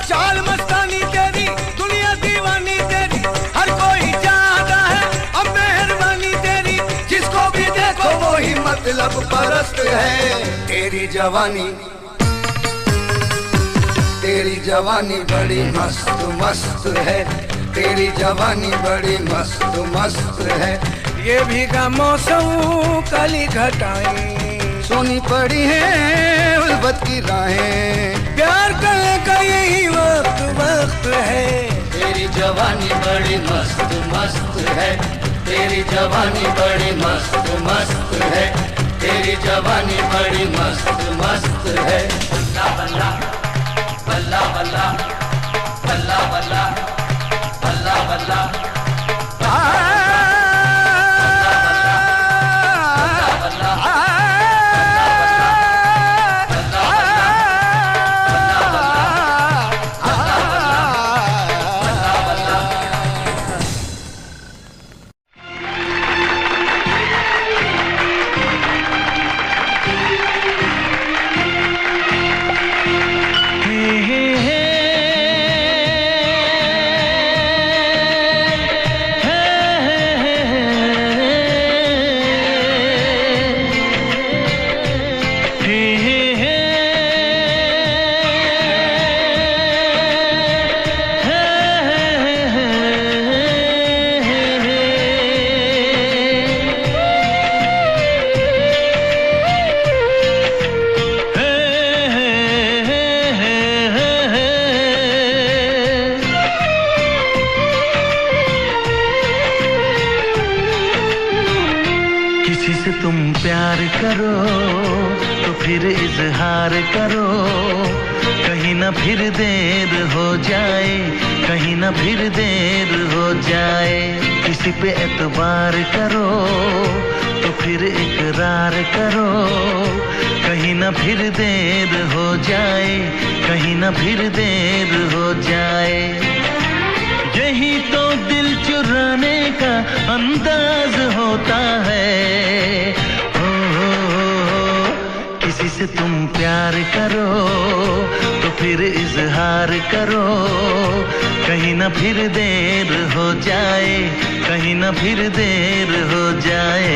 चाल मस्तानी तेरी, दुनिया दीवानी तेरी, हर कोई चाहता है अब मेहरबानी तेरी, जिसको भी देखो वो ही मतलब परस्त है। तेरी जवानी बड़ी मस्त मस्त है, तेरी जवानी बड़ी मस्त मस्त है। ये भीगा मौसम काली घटाएं सोनी पड़ी है उल्फत की राहें। प्यार करने का यही वक्त वक्त है। तेरी जवानी बड़ी मस्त मस्त है, तेरी जवानी बड़ी मस्त मस्त है, तेरी जवानी बड़ी मस्त मस्त है। बल्ला बल्ला बल्ला बल्ला बल्ला बल्ला बल्ला बल्ला पे एतबार करो तो फिर इकरार करो, कहीं ना फिर देर हो जाए, कहीं ना फिर देर हो जाए। यही तो दिल चुराने का अंदाज होता है। हो किसी से तुम प्यार करो तो फिर इजहार करो, कहीं ना फिर देर हो जाए, कहीं ना फिर देर हो जाए।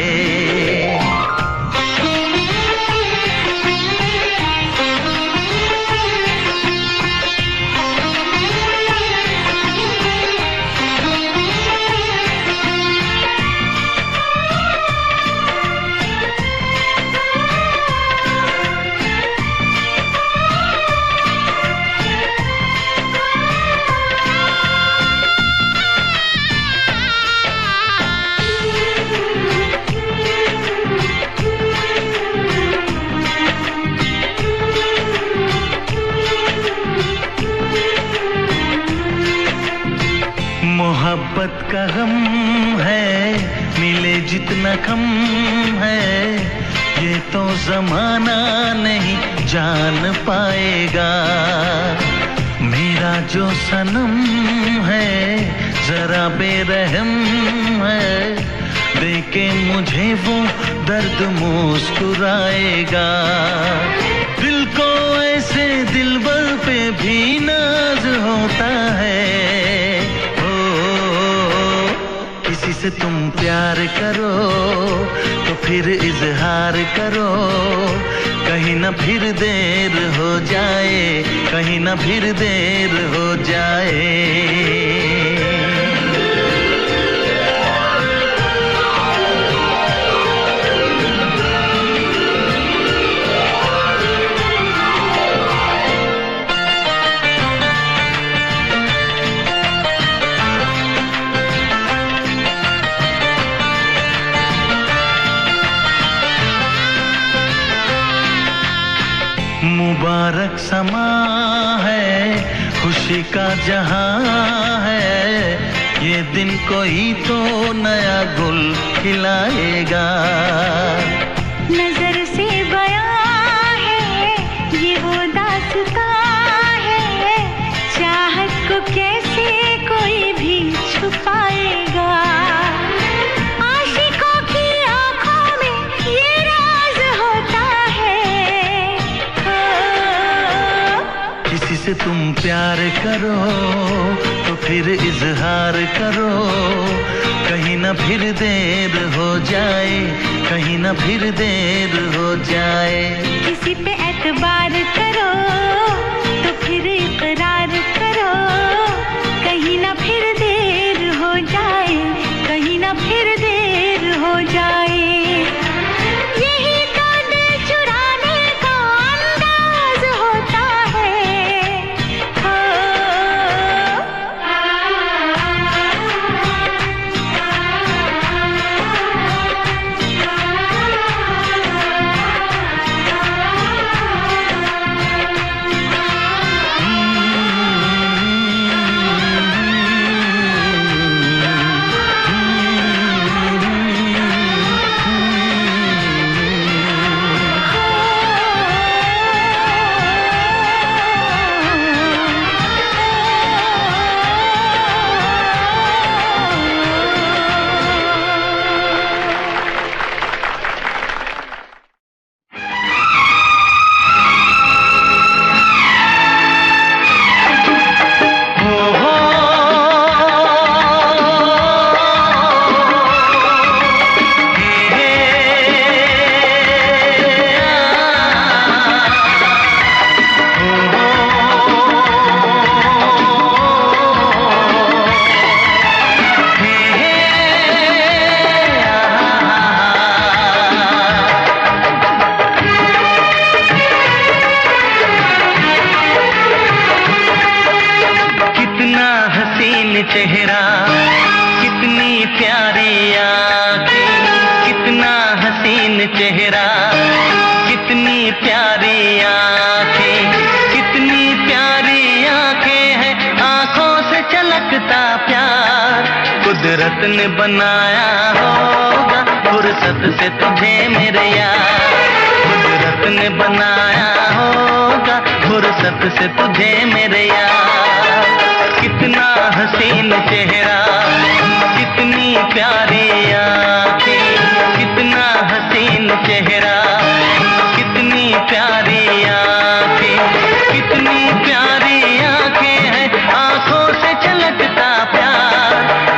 मोहब्बत का गम है, मिले जितना कम है, ये तो जमाना नहीं जान पाएगा। मेरा जो सनम है जरा बेरहम है, देखे मुझे वो दर्द मुस्कुराएगा। दिल को ऐसे दिलबर पे भी नाज होता है। किसी से तुम प्यार करो तो फिर इजहार करो, कहीं ना फिर देर हो जाए, कहीं ना फिर देर हो जाए। मुबारक समा है, खुशी का जहां है, ये दिन कोई तो नया गुल खिलाएगा। नजर से बयां है ये वो दास्तां है, चाहत को कैसे कोई भी छुपाएगा। आशिकों की आंखों में ये राज होता है। किसी से तुम प्यार करो तो फिर इजहार करो, कहीं ना फिर देर हो जाए, कहीं ना फिर देर हो जाए। किसी पे एतबार करो तो फिर इकरार करो, कहीं ना फिर देर हो जाए, कहीं ना फिर देर हो जाए। यही तो दिल चुरा प्यारी आंखें, कितनी प्यारी आंखें हैं, आंखों से छलकता प्यार। कुदरत ने बनाया होगा फुर्सत से तुझे मेरे यार, कुदरत ने बनाया होगा फुर्सत से तुझे मेरे यार। कितना हसीन चेहरा, कितनी प्यारी आंखें, कितना हसीन चेहरा, कितनी प्यारी आंखें, कितनी प्यारी आंखें हैं, आंखों से छलकता प्यार।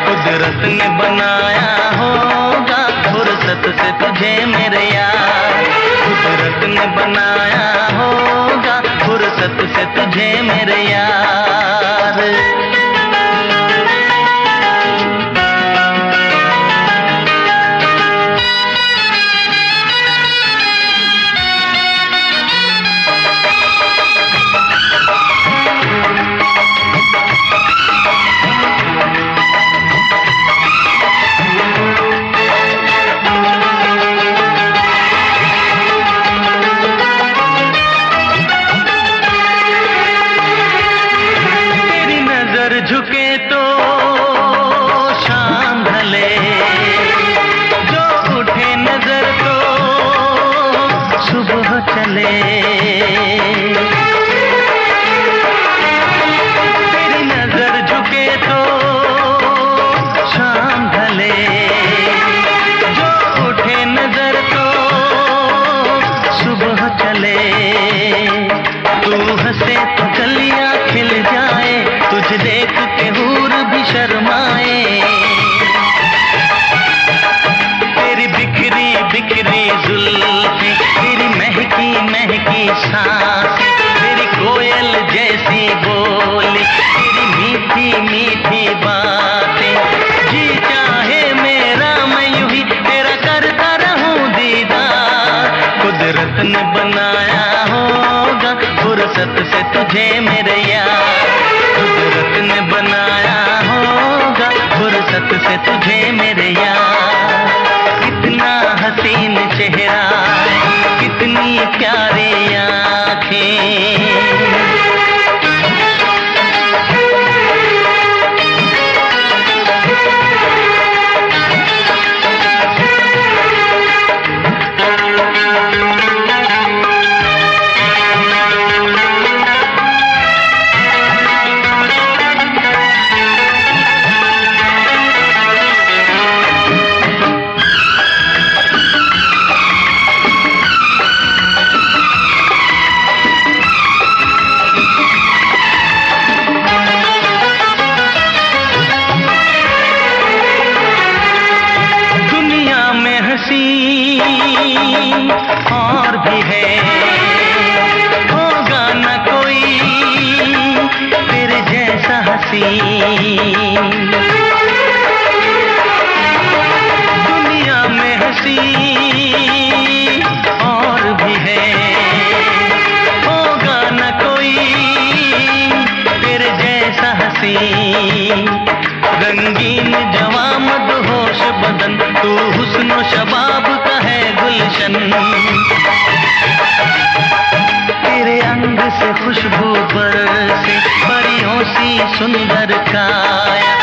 कुदरत ने बनाया होगा फुर्सत से तुझे मेरे यार, कुदरत ने बनाया होगा फुर्सत से तुझे मेरे यार। झुके तो शाम ढले, जो उठे नजर तो सुबह चले। तेरी नजर झुके तो शाम ढले, जो उठे नजर तो सुबह चले। तू हंसे तो कलियां खिल जाए, तुझे देख के हूर भी शर्माए। तेरी बिखरी बिखरी जुल्फें, तेरी महकी महकी सांसें, तेरी कोयल जैसी बोली, तेरी मीठी मीठी बातें। जी चाहे मेरा मैं यूं ही तेरा करता रहूं दीदार। कुदरत ने बनाया होगा फुर्सत से तुझे मेरे यार, कुदरत ने बनाया होगा फुर्सत से तुझे मेरे यार। कितना हसीन चेहरा, कितनी प्यारी आंखें। और भी है, होगा न कोई तेरे जैसा हसीन। दुनिया में हंसी और भी है, होगा न कोई तेरे जैसा हसीन। रंगीन जवां मदहोश बदन, तू हुस्न शबाब का है गुलशन। तेरे अंग से खुशबू बरसे, परियों सी सुंदर काया,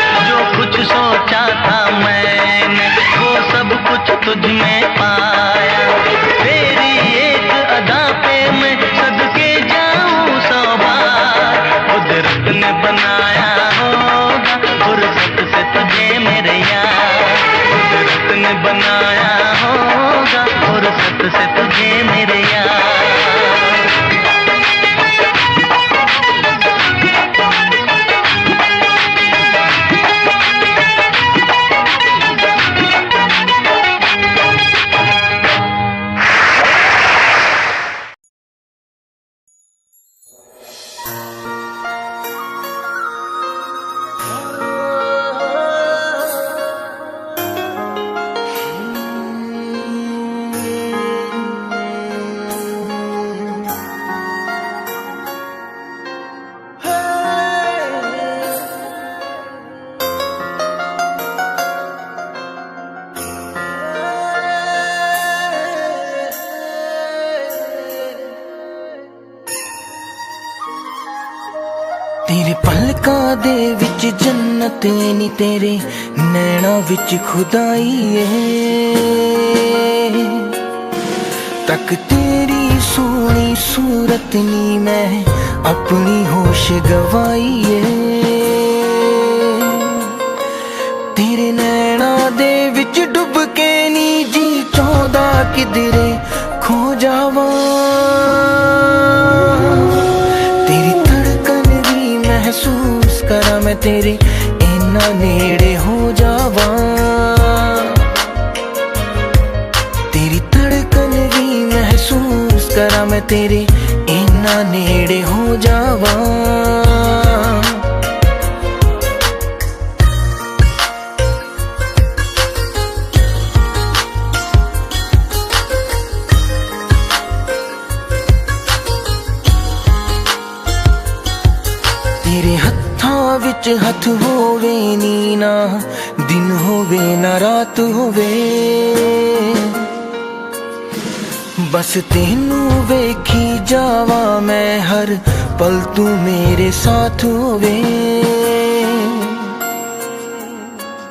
तेरे पलकां दे विच जन्नत नी तेरे नैना विच खुदाई है। तक तेरी सोनी सूरत नी मैं अपनी होश गवाई है। तेरे नैना दे विच डुब के नी जी चौंदा किधरे खो जावा। तेरी धड़कन भी महसूस करा मैं तेरे इन्ना नेड़े हो जावा। तेरी धड़कन भी महसूस करा मैं तेरे इन्ना नेड़े हो जावा। तेरे हत्थां विच हथ होवे नी ना दिन होवे ना रात होवे। बस तेनू वेखी जावा मैं हर पल तू मेरे साथ होवे।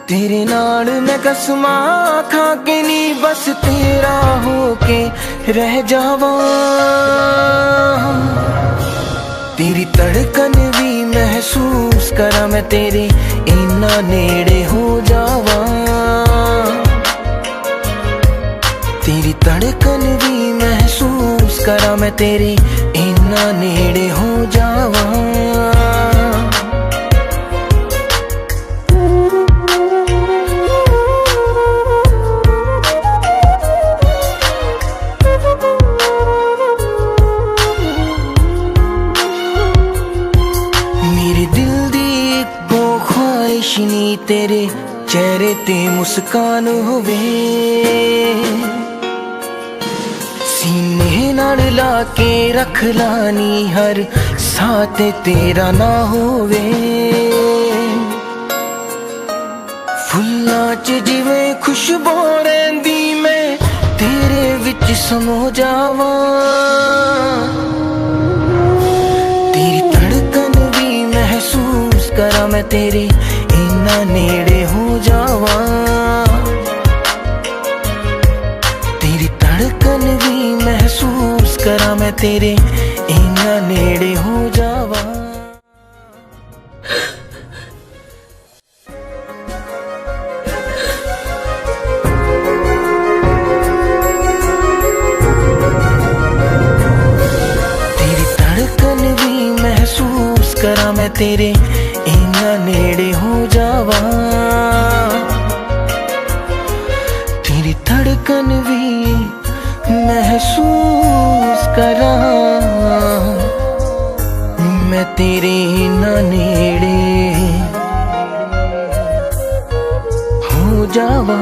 तेरे नाल मैं कसमां खा के नी बस तेरा होके रह जावा। तेरी धड़कन भी महसूस करा मैं तेरे इन्ना नेड़े हो जावा। तेरी धड़कन भी महसूस करा मैं तेरे इन्ना नेड़े हो जावा। नी तेरे चेहरे ते मुस्कान होवे। सीने नाल ला के रख लानी हर साथ तेरा ना होवे। फुल्लां च जिवें खुशबू रहिंदी मैं तेरे विच समो जावा। तेरी धड़कन भी महसूस करा मैं तेरे इन्ना नेड़े हो जावा। तेरी धड़कन भी महसूस करा मैं तेरे इन्ना नेड़े हो जावा। तेरी धड़कन भी महसूस करा मैं तेरे इन्ना नेड़े हो जावा। तेरी धड़कन भी महसूस करा मैं तेरे इन्ना नेड़े हो जावा।